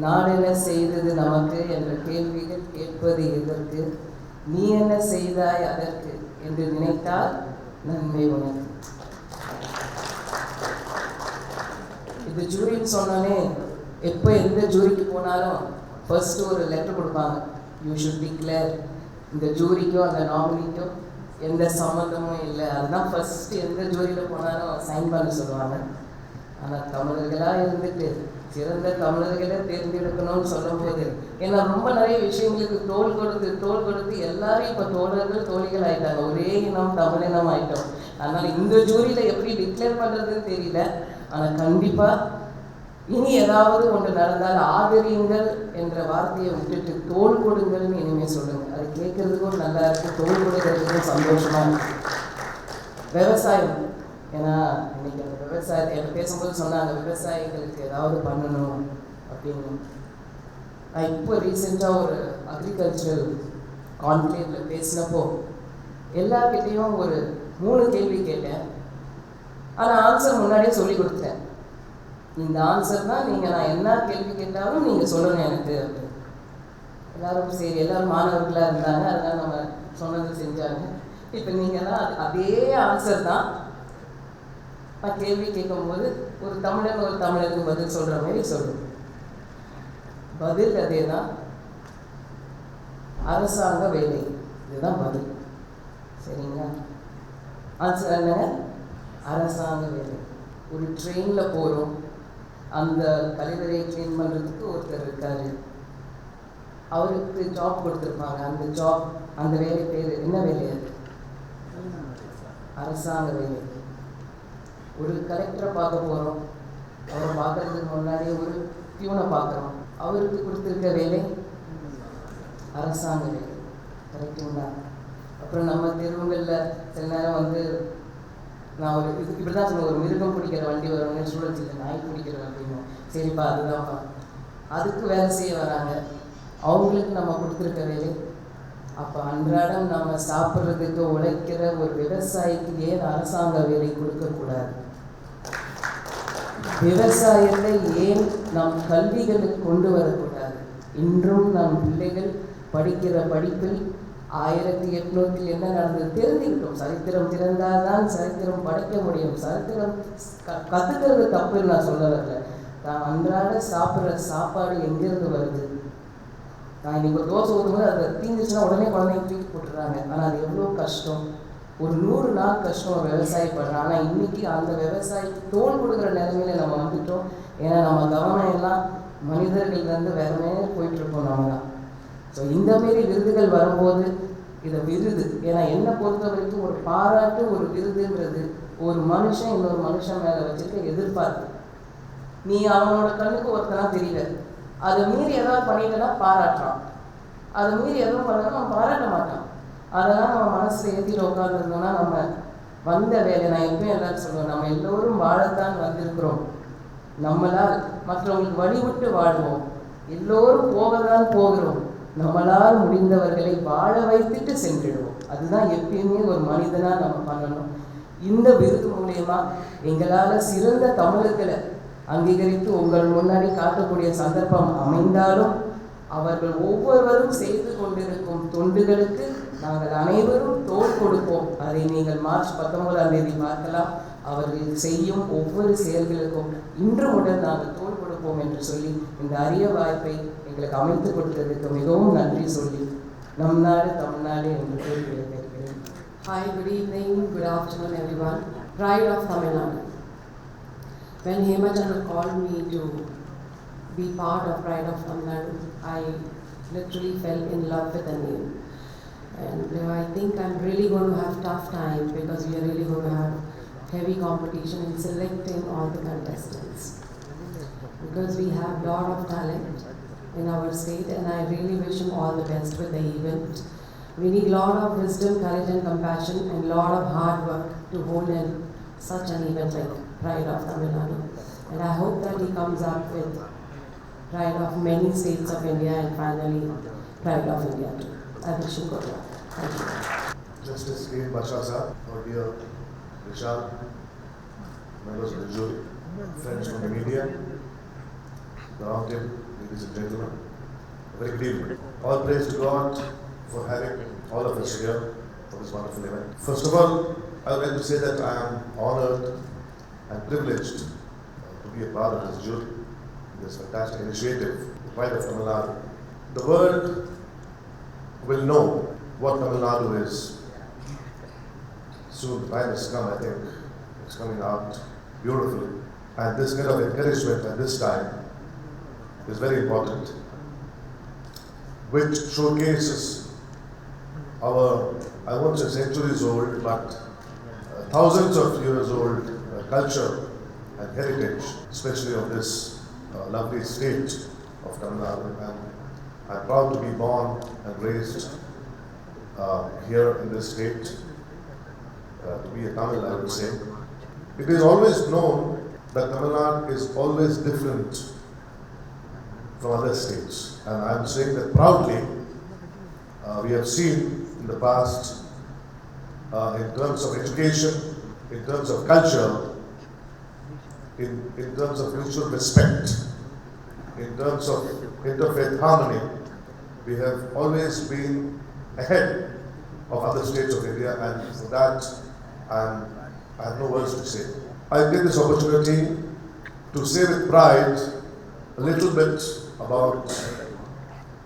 நாடு என்ன செய்தது நமக்கு என்ற கேள்விகள் கேட்பது எதற்கு, நீ என்ன செய்தாய் அதற்கு என்று நினைத்தால் நன்மை உனக்கு. இது ஜூரின்னு சொன்னோன்னே எப்போ எந்த ஜூரிக்கு போனாலும் ஃபர்ஸ்ட் ஒரு லெட்டர் கொடுப்பாங்க. யூ ஷுட் டிக்ளேர், இந்த ஜூரிக்கும் அந்த நாமினிக்கும் எந்த சம்மந்தமும் இல்லை. அதுதான் ஃபர்ஸ்ட் எந்த ஜூரியில் போனாலும் சைன் பண்ண சொல்லுவாங்க. ஆனால் தமிழர்களாக இருந்துட்டு சிறந்த தமிழர்களை தேர்ந்தெடுக்கணும்னு சொல்லும்போது ஏன்னா ரொம்ப நிறைய விஷயங்களுக்கு தோல் கொடுத்து எல்லாரும் இப்போ தோழர்கள் தோழிகள் ஆகிட்டாங்க. ஒரே இனம் தமிழினம் ஆகிட்டோம். அதனால் இந்த ஜூரியில் எப்படி டிக்ளேர் பண்ணுறதுன்னு தெரியல. ஆனால் கண்டிப்பாக இனி ஏதாவது ஒன்று நடந்தால் ஆதரியுங்கள் என்ற வார்த்தையை விட்டுட்டு தோல் கொடுங்கள்னு இனிமேல் சொல்லுங்கள். அது கேட்குறதுக்கும் நல்லா இருக்குது, தோல் கொடுக்கறதுக்கும் சந்தோஷமாக இருக்குது. விவசாயம், ஏன்னா இன்னைக்கு அந்த விவசாயத்தை எனக்கு பேசும்போது சொன்னாங்க விவசாயிகளுக்கு ஏதாவது பண்ணணும் அப்படின்னு. நான் இப்போ ரீசெண்டாக ஒரு அக்ரிகல்ச்சரல் கான்க்ளேவில் பேசினப்போ எல்லார்கிட்டையும் ஒரு 3 கேள்வி கேட்டேன். ஆனால் ஆன்சர் முன்னாடியே சொல்லி கொடுத்தேன். இந்த ஆன்சர் தான் நீங்கள் நான் என்ன கேள்வி கேட்டாலும் நீங்கள் சொல்லணும் எனக்கு அப்படின்னு. எல்லோரும் சரி, எல்லோரும் மாணவர்களாக இருந்தாங்க, அதனால் நம்ம சொன்னது செஞ்சாங்க. இப்போ நீங்கள் தான் அதே ஆன்சர் தான் நான் கேள்வி கேட்கும்போது ஒரு தமிழருக்கு பதில் சொல்கிற மாதிரி சொல்லுவேன். பதில் அதே தான், அரசாங்க வேலை, இதுதான் பதில். சரிங்களா? ஆன்சர் என்னங்க? அரசாங்க வேலை. ஒரு ட்ரெயினில் போகிறோம், அந்த கழிவறையை க்ளீன் பண்ணுறதுக்கு ஒருத்தர் இருக்கார், அவருக்கு ஜாப் கொடுத்துருப்பாங்க. அந்த ஜாப், அந்த வேலை பேர் என்ன வேலை? அரசாங்க வேலை. ஒரு கலெக்டரை பார்க்க போகிறோம், அவரை பார்க்கறதுக்கு முன்னாடியே ஒரு பியூனை பார்க்குறோம். அவருக்கு கொடுத்துருக்க வேலை அரசாங்க வேலை. கரெக்டுங்களா? அப்புறம் நம்ம தெருவுகளில் சில நேரம் வந்து நான் ஒரு இப்படி தான் சொன்னேன், ஒரு மிருகம் பிடிக்கிற வண்டி வருவாங்க, ஸ்டூடெண்ட்ஸ் இல்லை நாய் பிடிக்கிற வண்டிங்க. சரிப்பா, அதுதான்ப்பா. அதுக்கு வேலை செய்ய வராங்க, அவங்களுக்கு நம்ம கொடுத்துருக்க வேலை. அப்போ அன்றாடம் நம்ம சாப்பிட்றதுக்கு உழைக்கிற ஒரு விவசாயிக்கு ஏன் அரசாங்க வேலை கொடுக்கக்கூடாது? விவசாயத்தை ஏன் நம் கல்விகளுக்கு கொண்டு வரக்கூடாது? இன்றும் நம் பிள்ளைகள் படிக்கிற படிப்பில் 1800 என்ன நடந்தது தெரிஞ்சுக்கிட்டோம். சரித்திரம் திறந்தால் தான் சரித்திரம் படைக்க முடியும். சரித்திரம் கற்றுக்கிறது தப்புன்னு நான் சொல்ல வரல. நான் அன்றாட சாப்பிட்ற சாப்பாடு எங்கேருந்து வருது? நான் இன்னைக்கு ஒரு தோசை ஊற்றும்போது அதை தீந்துச்சுன்னா உடனே குழந்தைங்க தூக்கி போட்டுறாங்க. ஆனால் அது எவ்வளோ கஷ்டம், ஒரு 100 நாள் கஷ்டம் ஒரு விவசாயி பண்ணுறான். ஆனால் இன்றைக்கி அந்த விவசாயிக்கு தோல் கொடுக்குற நிலைமையில நம்ம வந்துட்டோம். ஏன்னா நம்ம கவனம் எல்லாம் மனிதர்கள்லேருந்து வேற மேலே போயிட்டுருக்கோம் நம்ம தான். ஸோ இந்தமாரி விருதுகள் வரும்போது இதை விருது, ஏன்னா என்னை பொறுத்த வரைக்கும் ஒரு பாராட்டு, ஒரு விருதுன்றது ஒரு மனுஷன் இன்னொரு மனுஷன் மேலே வச்சுருக்க எதிர்பார்ப்பு. நீ அவனோட கண்ணுக்கு ஒருத்தனா தெரியல, அதை மீறி ஏதாவது பண்ணிட்டனா பாராட்டுறான், அதை மீறி எதுவும் பண்ணனா அவன் பாராட்ட மாட்டான். அதெல்லாம் நம்ம மனசில் ஏற்றிட்டு உட்காந்துருந்தோம்னா நம்ம வந்த வேலை, நான் எப்பயும் எல்லாரும் சொல்லுவேன், நம்ம எல்லோரும் வாழத்தான் வந்திருக்கிறோம். நம்மளால் மற்றவங்களுக்கு வழிவிட்டு வாழ்வோம், எல்லோரும் போகத்தான் போகிறோம். நம்மளால் முடிந்தவர்களை வாழ வைத்துட்டு சென்றிடுவோம். அதுதான் எப்பயுமே ஒரு மனிதனாக நம்ம பண்ணணும். இந்த விருது மூலயமா எங்களால் சிறந்த தமிழர்களை அங்கீகரித்து உங்கள் முன்னாடி காட்டக்கூடிய சந்தர்ப்பம் அமைந்தாலும் அவர்கள் ஒவ்வொருவரும் செய்து கொண்டிருக்கும் தொண்டுகளுக்கு நாங்கள் அனைவரும் தோள் கொடுப்போம். அதை நீங்கள் மார்ச் 19ஆம் தேதி பார்க்கலாம். அவர்கள் செய்யும் ஒவ்வொரு செயல்களுக்கும் இன்று முதல் நாங்கள் தோள் கொடுப்போம் என்று சொல்லி இந்த அரிய வாய்ப்பை எங்களுக்கு அமைத்து கொடுத்ததுக்கு மிகவும் நன்றி சொல்லி நம் நாடு தமிழ்நாடு என்று கூறி விடைபெறுகிறேன். Hi, good evening, good afternoon everyone. Pride of Tamil Nadu. When Hemachandra called me to be part of Pride of Tamil Nadu, I literally fell in love with the name. And I think I'm really going to have tough time because we are really going to have heavy competition in selecting all the contestants. Because we have a lot of talent in our state, and I really wish him all the best with the event. We need a lot of wisdom, courage and compassion and a lot of hard work to hold in such an event like Pride of Tamil Nadu. And I hope that he comes up with Pride of many states of India and finally Pride of India too. I wish him good luck. Thank you. Justice K. Bashasa, our dear Vishal, members of the jury, friends from the media, the roundtable, ladies and gentlemen, very good evening. All praise to God for having all of us here for this wonderful event. First of all, I would like to say that I am honored and privileged to be a part of this jury, this fantastic initiative, the Pride of Tamil Nadu. The world will know what Tamil Nadu is. Soon the time has come, I think it's coming out beautifully. And this kind of encouragement at this time is very important, which showcases our, I won't say centuries old, but thousands of years old culture and heritage, especially of this lovely state of Tamil Nadu. And I'm proud to be born and raised here in this state, to be a Tamil, I would say. It is always known that Tamil Nadu is always different from other states, and I'm saying that proudly. We have seen in the past, in terms of education, in terms of culture, in terms of mutual respect, in terms of interfaith harmony, we have always been ahead of other states of India, and for that I have no words to say. I take this opportunity to say with pride a little bit about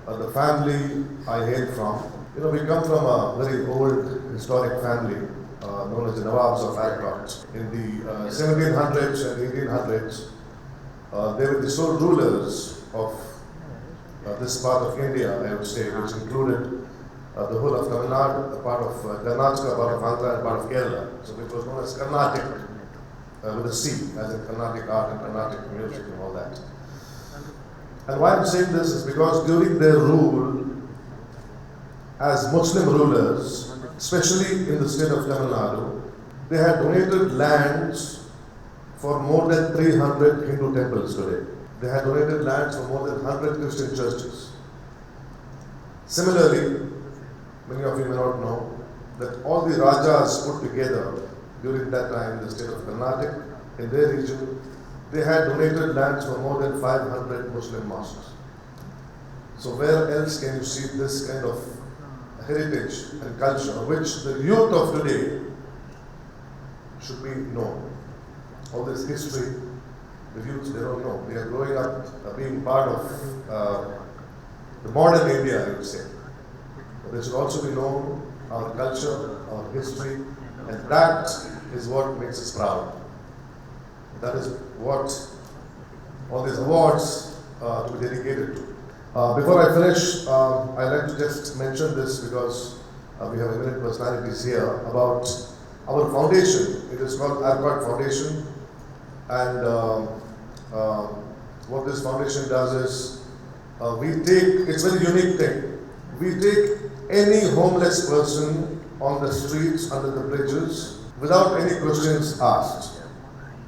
the family I hail from. You know, we come from a very old historic family known as the Nawabs of Arcot. In the 1700s and 1800s, they were the sole rulers of this part of India, I would say, which included the whole of Tamil Nadu, a part of Karnataka, part of Andhra, and part of Kerala. So it was known as Carnatic, with a C, as in Carnatic art and Carnatic music and all that. And why I'm saying this is because during their rule as Muslim rulers, especially in the state of Tamil Nadu, they had donated lands for more than 300 Hindu temples today. They had donated lands for more than 100 Christian churches. Similarly, many of you may not know that all the Rajas put together during that time in the state of Karnataka, in their region, they had donated lands for more than 500 Muslim mosques. So where else can you see this kind of heritage and culture which the youth of today should be known? All this history, the youth, they don't know. They are growing up being part of the modern India, I would say. But they should also be known, our culture, our history, and that is what makes us proud. That is what all these awards to be dedicated to. Before I finish, I'd like to just mention this because we have eminent personalities here about our foundation. It is called Arcot Foundation, and what this foundation does is we take, it's a very unique thing, we take any homeless person on the streets, under the bridges, without any questions asked.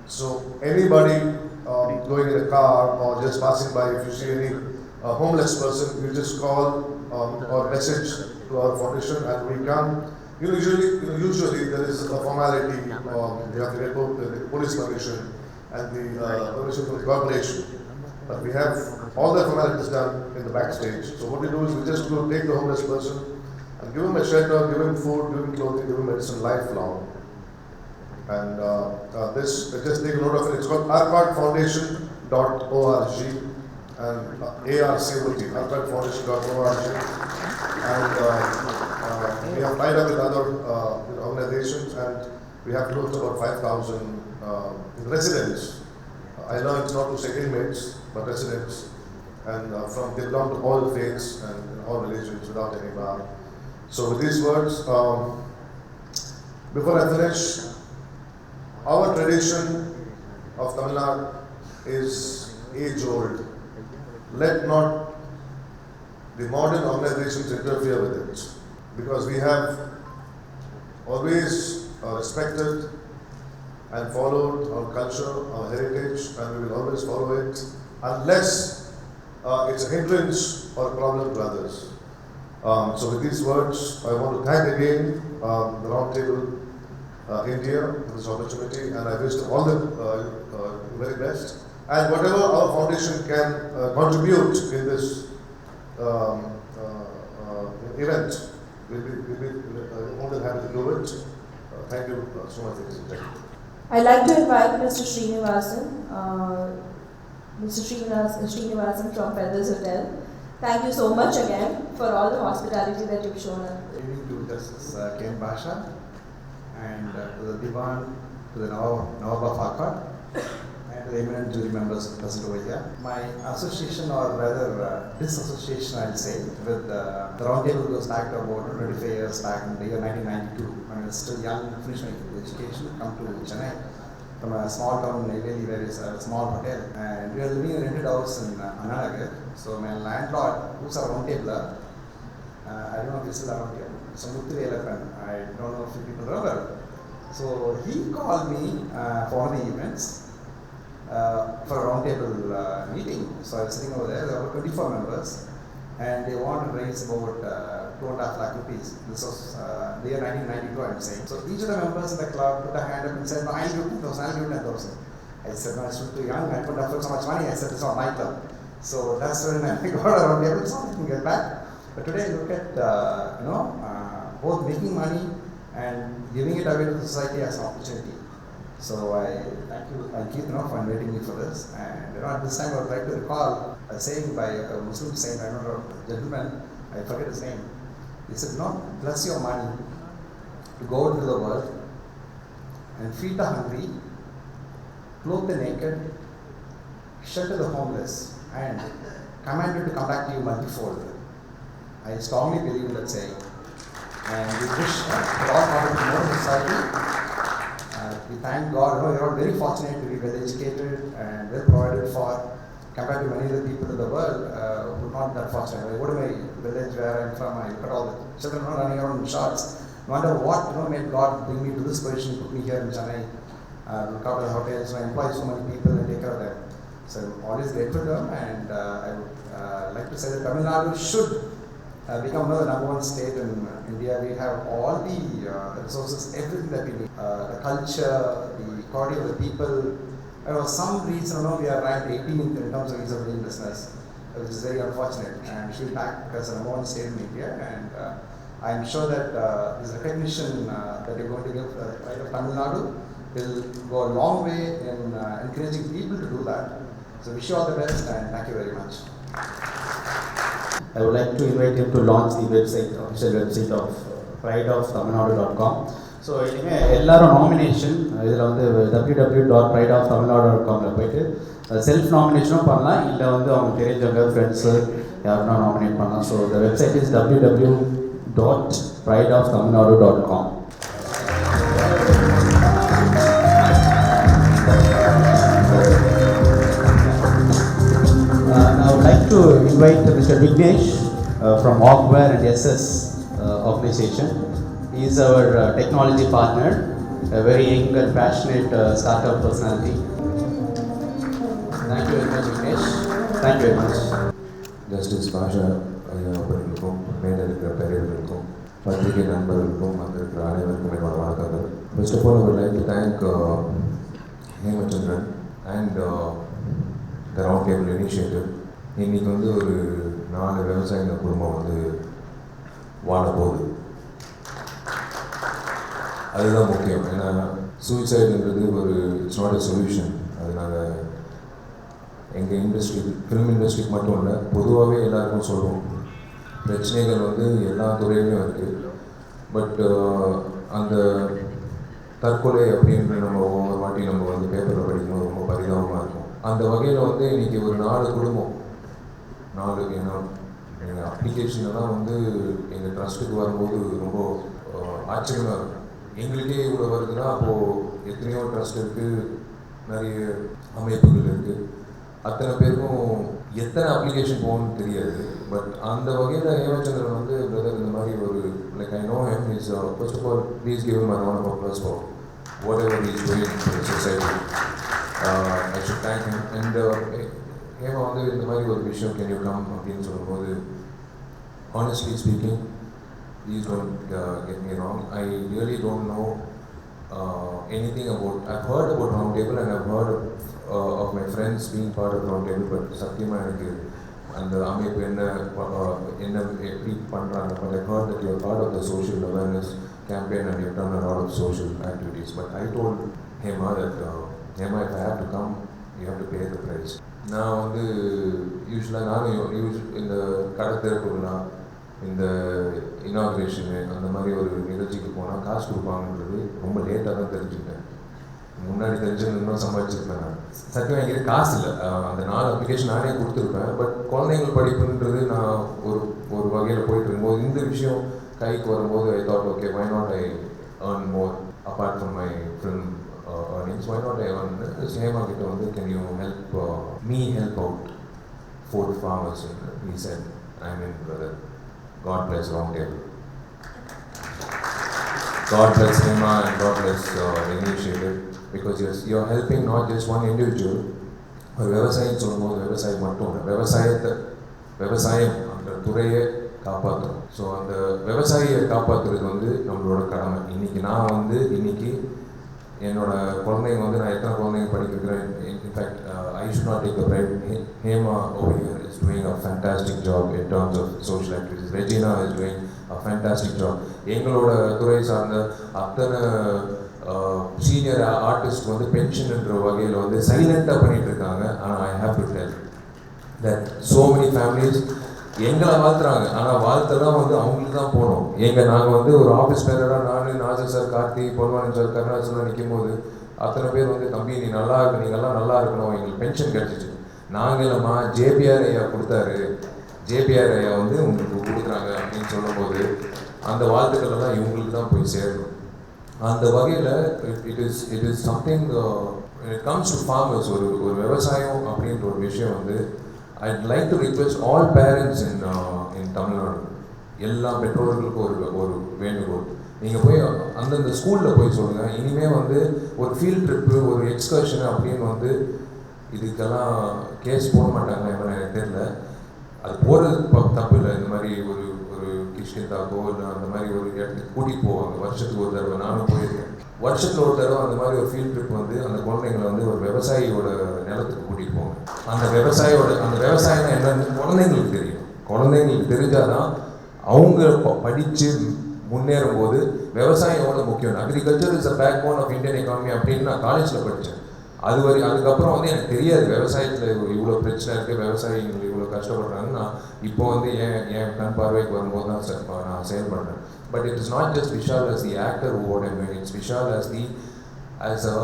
So anybody going in a car or just passing by, if you see any homeless person, you just call or message to our foundation and we come. Usually there is a formality, you have to get the police permission and the permission from the corporation. But we have all the formalities done in the backstage. So what we do is we just go take the homeless person and give him a shelter, give him food, give him clothing, give him medicine lifelong. And this, just take a note of it. It's called arcotfoundation.org and ARCOT, arcotfoundation.org. And we have tied up with other organizations, and we have close to about 5,000 residents. I know it's not to say inmates, but residents, and they belong to all faiths and all religions without any bar. So with these words, before I finish, our tradition of Tamil Nadu is age-old. Let not the modern organizations interfere with it, because we have always respected and followed our culture, our heritage, and we will always follow it unless it's a hindrance or a problem to others. So with these words, I want to thank again the Roundtable India for this opportunity, and I wish them all the very best. And whatever our foundation can contribute in this event, we'll be more than happy to do it. Thank you so much. Thank you. I'd like to invite Mr. Srinivasan from Feathers Hotel. Thank you so much again for all the hospitality that you've shown us. Good evening to Justice Ken Basha and to the Divan, to the Nawab of Arcot, and to the eminent jury members present over here. My association, or rather disassociation, I'll say, with the Roundtable goes back to about 25 years back in the year 1992, when I was still young, finished my education, come to Chennai from a small town in Neyveli, where is a small hotel, and we are living in a rented house in Ananagar. So my landlord, who's a Roundtabler, I don't know if he's still around here, Samutri Elephant, I don't know if you people remember. So he called me for one of the events for a roundtable meeting. So I was sitting over there were 24 members, and they wanted to raise about 2.5 lakh rupees. This was the year 1992, I'm saying. So each of the members in the club put a hand up and said, no, I'll give 10,000, I'll give 10,000. I said, no, I'm still too young, I couldn't afford so much money. I said, it's not my club. So that's when I got a roundtable, so I can get back. But today, look at, both making money and giving it away to the society as an opportunity. So I thank you, Keith, for inviting me for this. And at this time, I would like to recall a saying by a Muslim saint, I don't know, a gentleman, I forget his name. He said, bless your money to go into the world and feed the hungry, clothe the naked, shelter the homeless, and command you to come back to you multifold. I strongly believe in that saying. and we wish all contribute more to society. We thank God. You know, we are all very fortunate to be well educated and well provided for, compared to many other people in the world who are not that fortunate. I go to my village where I'm from, I look at all the children running around in shorts. Wonder what made God bring me to this position, put me here in Chennai, look after the hotels, I employ so many people and take care of them. So I'm always grateful to them, and I would like to say that Tamil Nadu should become the number one state in India. We have all the resources, everything that we need. The culture, the quality of the people. For some reason, we are ranked 18th in terms of ease of doing business, which is very unfortunate. And we should be back as the number one state in India. And I'm sure that this recognition that you're going to give the pride of Tamil Nadu will go a long way in encouraging people to do that. So wish you all the best, and thank you very much. I would like to invite him to launch the website, official website of prideoftamilnadu.com. So இனிமேல் எல்லாரும் nomination இதில் வந்து www.prideoftamilnadu.com போயிட்டு self நாமினேஷனும் பண்ணலாம், இல்லை வந்து அவங்க தெரிஞ்சவங்க ஃப்ரெண்ட்ஸு யாருன்னா நாமினேட் பண்ணலாம். So the website is www.prideoftamilnadu.com. I would like to invite Mr. Vignesh from Ogware and SS organization. He is our technology partner, a very young and passionate startup personality. Thank you very much, Vignesh. Thank you very much. Justice Basha அவர்களுக்கும் மேலே இருக்கிற பெரியவர்களுக்கும் பத்திரிகை நண்பர்களுக்கும் வந்திருக்கிற அனைவருக்கும் என்னோட வணக்கங்கள். First of all, I would like to thank Hemachandran and the Round Table Initiative. இன்றைக்கி வந்து ஒரு 4 விவசாயிங்க குடும்பம் வந்து வாழ போகுது. அதுதான் முக்கியம். ஏன்னா சூசைடுன்றது ஒரு இட்ஸ் நாட் எ சொல்யூஷன். அது நாங்கள் எங்கள் இண்டஸ்ட்ரி, ஃபிலிம் இண்டஸ்ட்ரிக்கு மட்டும் இல்லை, பொதுவாகவே எல்லாருக்கும் சொல்லுவோம். பிரச்சனைகள் வந்து எல்லா துறையிலையும் இருக்குது. பட் அந்த தற்கொலை அப்படின்ற நம்ம ஒவ்வொரு வாட்டி நம்ம வந்து பேப்பரில் படிக்கும்போது ரொம்ப பரிதாபமாக இருக்கும். அந்த வகையில் வந்து இன்றைக்கி ஒரு 4 குடும்பம், 4 ஏன்னா எங்கள் அப்ளிகேஷன்லாம் வந்து எங்கள் ட்ரஸ்ட்டுக்கு வரும்போது ரொம்ப ஆச்சரியமாக இருக்கும். எங்களுக்கே இவ்வளோ வருதுன்னா அப்போது எத்தனையோ ட்ரஸ்ட் இருக்குது, நிறைய அமைப்புகள் இருக்குது. அத்தனை பேருக்கும் எத்தனை அப்ளிகேஷன் போகணும்னு தெரியாது. பட் அந்த வகையில் ஹேமச்சந்திரன் வந்து பிரதர் இந்த மாதிரி ஒரு like I know him is first of all please give him a round of applause for whatever he is doing for the society. I should thank him. And Hema வந்து இந்த மாதிரி ஒரு விஷயம் கேன் யூ கம் அப்படின்னு சொல்லும்போது honestly speaking, please don't get me wrong, I really don't know anything about, I've heard about Round Table and I've heard of my friends being part of Round Table, but சத்தியமாக எனக்கு அந்த அமைப்பு என்ன எப்படி பண்ணுறாங்க. But I heard that you are part of the social awareness campaign and you've done a lot of social activities. But I told Hema that Hema, if I have to come, you have to pay the price. நான் வந்து யூஸ்வலாக நானும் இந்த கடை திறப்புனா இந்த இனாக்ரேஷனு அந்த மாதிரி ஒரு நிகழ்ச்சிக்கு போனால் காசு கொடுப்பாங்கன்றது ரொம்ப லேட்டாக தான் தெரிஞ்சுக்கிட்டேன். முன்னாடி தெரிஞ்சுக்கணுன்னா சம்பாதிச்சிருப்பேன். நான் சத்தியம் என்கிட்ட காசு இல்லை. அந்த 4 அப்ளிகேஷன் நானே கொடுத்துருப்பேன். பட் குழந்தைங்கள் படிப்புன்றது நான் ஒரு வகையில் போயிட்டு இருக்கும்போது இந்த விஷயம் கைக்கு வரும்போது I thought okay, why not I earn more apart from my film earnings, why not I earn Hema கிட்ட வந்து can you help me help out 4 farmers? He said, I'm in, brother. God bless Round Table. God bless Hema and God bless the initiative, because you're helping not just one individual. ஒரு விவசாயம் சொல்லும்போது விவசாயம் மட்டும் இல்லை, விவசாயம் அந்த துறையை காப்பாற்றணும். ஸோ அந்த விவசாயியை காப்பாற்றுறது வந்து நம்மளோட கடமை. நான் வந்து இன்னைக்கு என்னோட குழந்தைங்க வந்து நான் எத்தனை குழந்தைங்க படிக்கிறேன். In fact I should not take the pride. Hema over here is doing a fantastic job in terms of social activities. Regina is doing a fantastic job. எங்களோட துறை சார்ந்த அத்தனை சீனியர் ஆர்டிஸ்ட் வந்து பென்ஷன்ன்ற வகையில் வந்து சைலண்ட்டாக பண்ணிகிட்டு இருக்காங்க. ஆனால் I have to tell that so many families எங்களை வாழ்த்துறாங்க, ஆனால் வாழ்த்தெல்லாம் வந்து அவங்களுக்கு தான் போகணும். நாங்கள் வந்து ஒரு ஆஃபீஸ் பேரராக நான், நாஜர் சார், கார்த்தி, பொன்வானன் சார், கருணாசன் நிற்கும் போது அத்தனை பேர் வந்து தம்பி நீ நல்லா இருக்கு, நீங்கள்லாம் நல்லா இருக்கணும், எங்களுக்கு பென்ஷன் கிடச்சிச்சு. நாங்கள் இல்லைம்மா ஜேபிஆர் ஐயா கொடுத்தாரு, ஜேபிஆர் ஐயா வந்து உங்களுக்கு கொடுக்குறாங்க அப்படின்னு சொல்லும்போது அந்த வாழ்த்துக்கள் எல்லாம் இவங்களுக்கு தான் போய் சேரணும். அந்த வகையில் it is something when it comes to farmers, ஒரு விவசாயம் அப்படின்ற ஒரு விஷயம் வந்து I'd like to request all parents in Tamil Nadu, எல்லா பெற்றோர்களுக்கும் ஒரு வேண்டுகோள். நீங்கள் போய் அந்தந்த ஸ்கூலில் போய் சொல்லுங்கள், இனிமேல் வந்து ஒரு ஃபீல்ட் ட்ரிப்பு, ஒரு எக்ஸ்கர்ஷன் அப்படின்னு வந்து இதுக்கெல்லாம் கேஸ் போட மாட்டாங்க எனக்கு தெரியல. அது போகிறது தப்பு இல்லை. இந்த மாதிரி ஒரு கிஷ்கிந்தாக்கோ இல்லை அந்த மாதிரி ஒரு இடத்துக்கு கூட்டிகிட்டு போவாங்க வருஷத்துக்கு ஒரு தடவை. நானும் போயிருக்கேன். வருஷத்தில் ஒரு தடவை அந்த மாதிரி ஒரு ஃபீல்ட் ட்ரிப் வந்து அந்த குழந்தைங்களை வந்து ஒரு விவசாயியோட நிலத்துக்கு கூட்டிகிட்டு போவாங்க. அந்த விவசாயம் என்னன்னு குழந்தைங்களுக்கு தெரியும். குழந்தைங்களுக்கு தெரிஞ்சால் தான் அவங்க படித்து முன்னேறும் போது விவசாயம் எவ்வளோ முக்கியம். Agriculture is a backbone of Indian economy அப்படின்னு நான் காலேஜில் படித்தேன். அதுக்கப்புறம் வந்து எனக்கு தெரியாது விவசாயத்தில் இவ்வளோ பிரச்சனை இருக்குது, விவசாயிகள் இவ்வளோ கஷ்டப்படுறாங்கன்னு நான் இப்போ வந்து என் கண் பார்வைக்கு வரும்போது தான் நான் செயல்படுறேன். But it is not just Vishal as the actor who what I'm doing, it's Vishal as a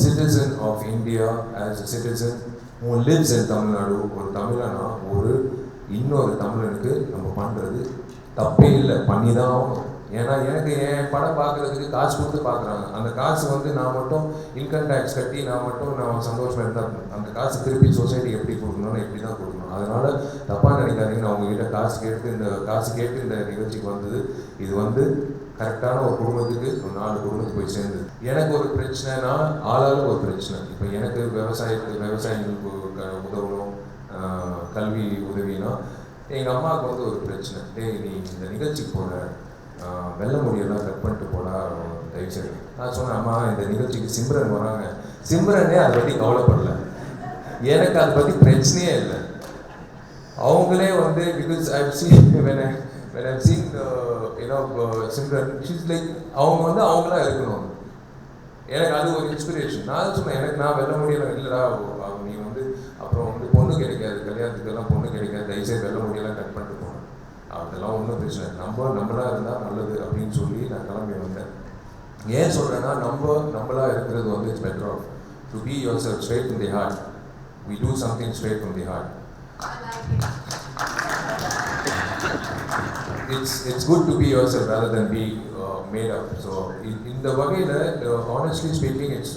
citizen of India, as a citizen who lives in Tamil Nadu. ஒரு தமிழனா இன்னொரு தமிழனுக்கு நம்ம பண்ணுறது தப்பே இல்லை, பண்ணி தான் ஆகணும். ஏன்னா எனக்கு என் படம் பார்க்குறதுக்கு காசு கொடுத்து பார்க்குறாங்க. அந்த காசு வந்து நான் மட்டும் இன்கம் டேக்ஸ் கட்டி நான் சந்தோஷமாக இருந்தால் அந்த காசு திருப்பி சொசைட்டி எப்படி கொடுக்கணும்னு எப்படி தான் கொடுக்கணும். அதனால் தப்பாக நினைக்காதீங்க. நான் உங்ககிட்ட காசு கேட்டு இந்த நிகழ்ச்சிக்கு வந்தது. இது வந்து கரெக்டான ஒரு குடும்பத்துக்கு, ஒரு 4 குடும்பத்துக்கு போய் சேர்ந்தது. எனக்கு ஒரு பிரச்சனைனா ஆளாளுக்கு ஒரு பிரச்சனை. இப்போ எனக்கு விவசாயிகளுக்கு உதவணும், கல்வி உதவினா, எங்கள் அம்மாவுக்கு வந்து ஒரு பிரச்சனை. நீ இந்த நிகழ்ச்சிக்கு போகிற வெள்ள முடியெல்லாம் கட் பண்ணிட்டு போடா தயவுசெய்து. நான் சொன்னேன், அம்மா இந்த நிகழ்ச்சிக்கு சிம்ரன் வராங்க. சிம்ரனே அதை பற்றி கவலைப்படல, எனக்கு அதை பற்றி பிரச்சனையே இல்லை. அவங்களே வந்து because I have seen when I've seen Simran, she's like அவங்க வந்து அவங்களா இருக்கணும். எனக்கு அது ஒரு இன்ஸ்பிரேஷன். நான் சொன்னேன், நான் வெள்ள முடியலாம் இல்லைடா, நீ வந்து அப்புறம் வந்து பொண்ணு கிடைக்காது, கல்யாணத்துக்கெல்லாம் பொண்ணு கிடைக்காது, தயவுசெய்து வெள்ள முடியெல்லாம் கட் பண்ணிட்டு போனேன். அதெல்லாம் ஒன்றும் பிரச்சனை, நம்மளா இருந்தால் நல்லது அப்படின்னு சொல்லி நான் கிளம்பி வந்தேன். ஏன் சொல்கிறேன்னா, நம்மளா இருக்கிறது வந்து it's better off to be yourself straight from the heart. We do something straight from the heart. It's good to be yourself rather than be made up. So in the vagayila, honestly speaking, it's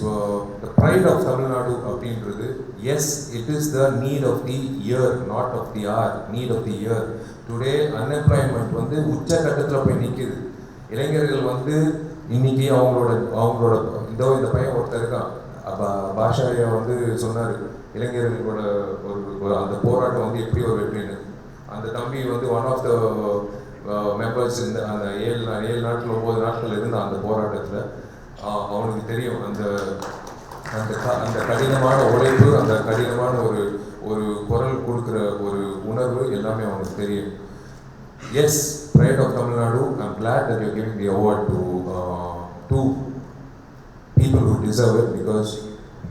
the pride of Tamil Nadu அப்படின்றது. Yes, it is the need of the year, not of the hour. Need of the year. Today unemployment வந்து உச்ச கட்டத்தில் போய் நிற்கிது. இளைஞர்கள் வந்து இன்னைக்கு அவங்களோட இந்த பையன் ஒருத்தர் இருக்கான், பாஷாரியா வந்து சொன்னார், இளைஞர்களோட ஒரு அந்த போராட்டம் வந்து எப்படி ஒரு வெற்றின்னு. அந்த தம்பி வந்து ஒன் ஆஃப் த மெம்பர்ஸ் இந்த அந்த 7 நாட்கள் 9 நாட்கள் இருந்த அந்த போராட்டத்தில் அவனுக்கு தெரியும் அந்த கடினமான உழைப்பு, அந்த கடினமான ஒரு குரல் கொடுக்குற ஒரு உணர்வு எல்லாமே அவனுக்கு தெரியும். Yes, pride of Tamil Nadu. I'm glad that you giving the award to 2 people who deserve it because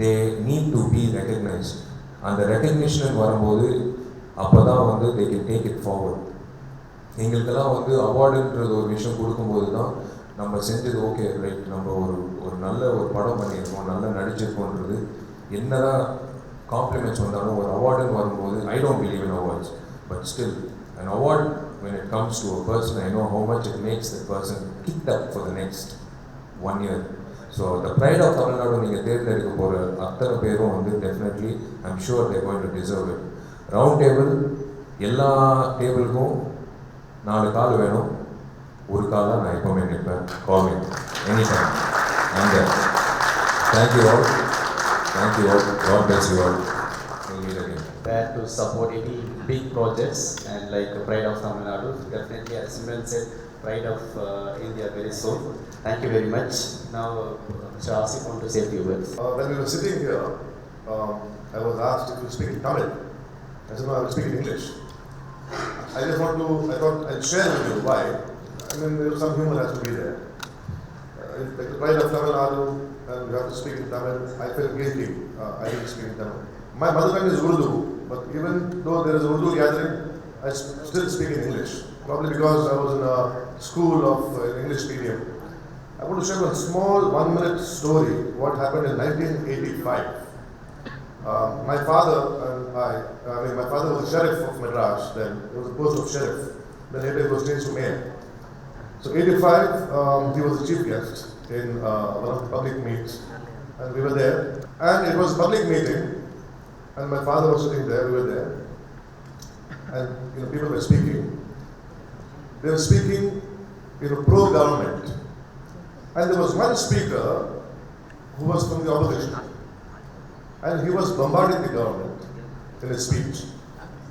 they need to be recognized. அந்த ரெக்கக்னிஷன் வரும்போது அப்போ தான் வந்து they can take it forward. எங்களுக்கெல்லாம் வந்து அவார்டுன்றது ஒரு விஷயம் கொடுக்கும்போது தான் நம்ம செஞ்சது ஓகே ரைட், நம்ம ஒரு நல்ல ஒரு படம் பண்ணியிருக்கோம், நல்லா நடிச்சிருக்கோன்றது. என்ன தான் காம்ப்ளிமெண்ட்ஸ் வந்தாலும் ஒரு அவார்டுன்னு வரும்போது I don't believe in awards, but still an award when it comes to a person, I know how much it makes that person kicked up for the next 1 year. So the pride of Tamil Nadu நீங்கள் தேர்ந்தெடுக்க போகிற அத்தனை பேரும் வந்து definitely I'm sure they're going to deserve it. Round table, எல்லா டேபிளுக்கும் 4 கால் வேணும், ஒரு காலாக நான் எப்போவுமே நிற்பேன். Call me any time. And thank you all, God bless you all. We'll meet again. There to support any big projects and like Pride of Tamil Nadu, definitely as Simran said, Pride of India very soon. Thank you very much. Now Mr. Asif want to say a few words. When we were sitting here, I was asked if you speak Tamil. I said no, I will speak in English. I thought I'd share with you why. I mean, some humor has to be there. Like the Pride of Tamil Nadu, and we have to speak in Tamil. I felt guilty. I didn't speak in Tamil. My mother tongue is Urdu, but even though there is a Urdu gathering, I still speak in English. Probably because I was in a school of English medium. I want to share a small 1-minute story. What happened in 1985. My father and my father was sheriff of Madras then. It was the post of sheriff. Then later it was changed to mayor. So 85, he was the chief guest in one of the public meets, and we were there. And it was a public meeting, and my father was sitting there. We were there, and people were speaking. They were speaking, pro-government, and there was one speaker who was from the opposition, and he was bombarding the government in his speech.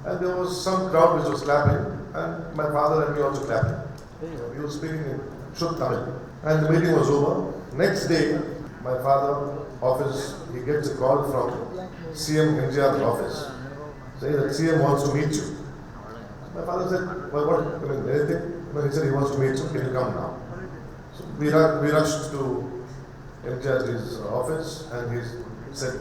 And there was some crowd which was clapping, and my father and me also clapping. He was speaking in Shuddh Tamil. And the meeting was over. Next day, my father's office, he gets a call from CM NGR's office, saying that CM wants to meet you. My father said, well, what, anything? No, he said he wants to meet you, can you come now? So we rushed to MGR's office, and he said,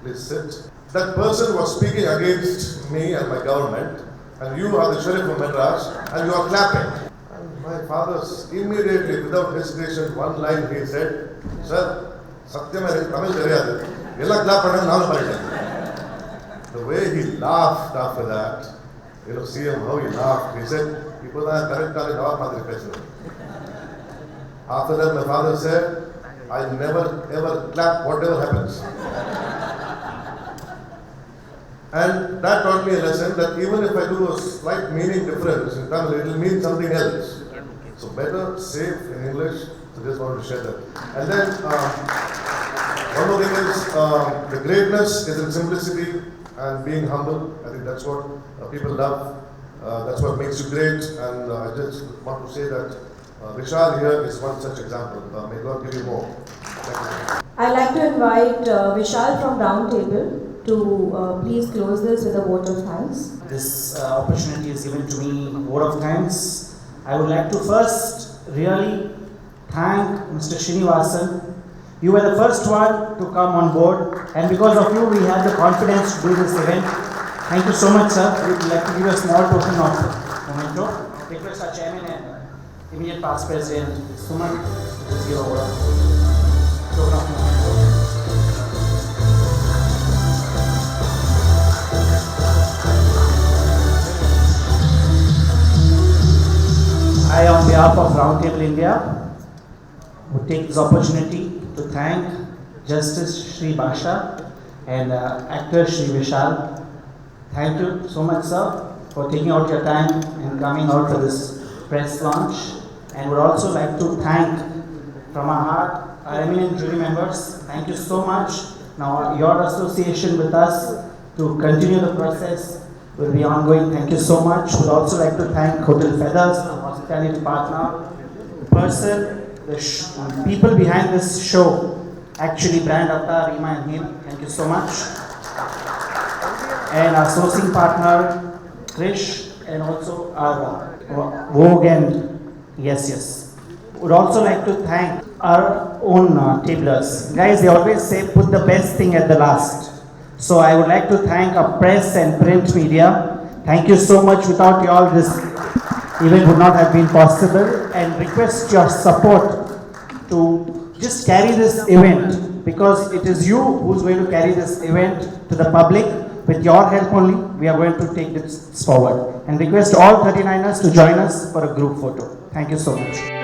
please sit. That person was speaking against me and my government, and you are the Sheriff of Madras, and you are clapping. And my father immediately, without hesitation, one line he said, Sir, Satyam Tamil Teriyadu, Ella clap panna nanu paiten. The way he laughed after that, CM, how he laughed, he said, people are correct in our madri. After that, my father said, I never ever clap whatever happens. And that taught me a lesson that even if I do a slight meaning difference in Tamil, it will mean something else. So better safe in English. So just wanted to share that. And then one more thing is the greatness is in simplicity and being humble. I think that's what people love. That's what makes you great. And I just want to say that Vishal here is one such example. May God give you more. Thank you. I'd like to invite Vishal from Round Table to please close this with a vote of thanks. This opportunity is given to me, vote of thanks. I would like to first really thank Mr. Srinivasan. You were the first one to come on board, and because of you we had the confidence to do this event. Thank you so much, sir. We would like to give a small token of memento. Request our chairman and immediate past president, Suman, to give over token of memento. I, on behalf of Roundtable India, would take this opportunity to thank Justice Shri Basha and actor Shri Vishal. Thank you so much, sir, for taking out your time and coming out for this press launch. And would also like to thank from our heart our eminent jury members. Thank you so much. Now your association with us to continue the process will be ongoing. Thank you so much. Would also like to thank Hotel Feathers, our hospitality partner, the person, the people behind this show, actually Brand Avatar, Rima and him. Thank you so much. And our sourcing partner, Krish, and also our Vogue and yes. Would also like to thank our own tablers. Guys, they always say put the best thing at the last. So I would like to thank our press and print media. Thank you so much. Without you all, this event would not have been possible. And request your support to just carry this event, because it is you who's going to carry this event to the public. With your help only, we are going to take this forward. And request all 39ers to join us for a group photo. Thank you so much.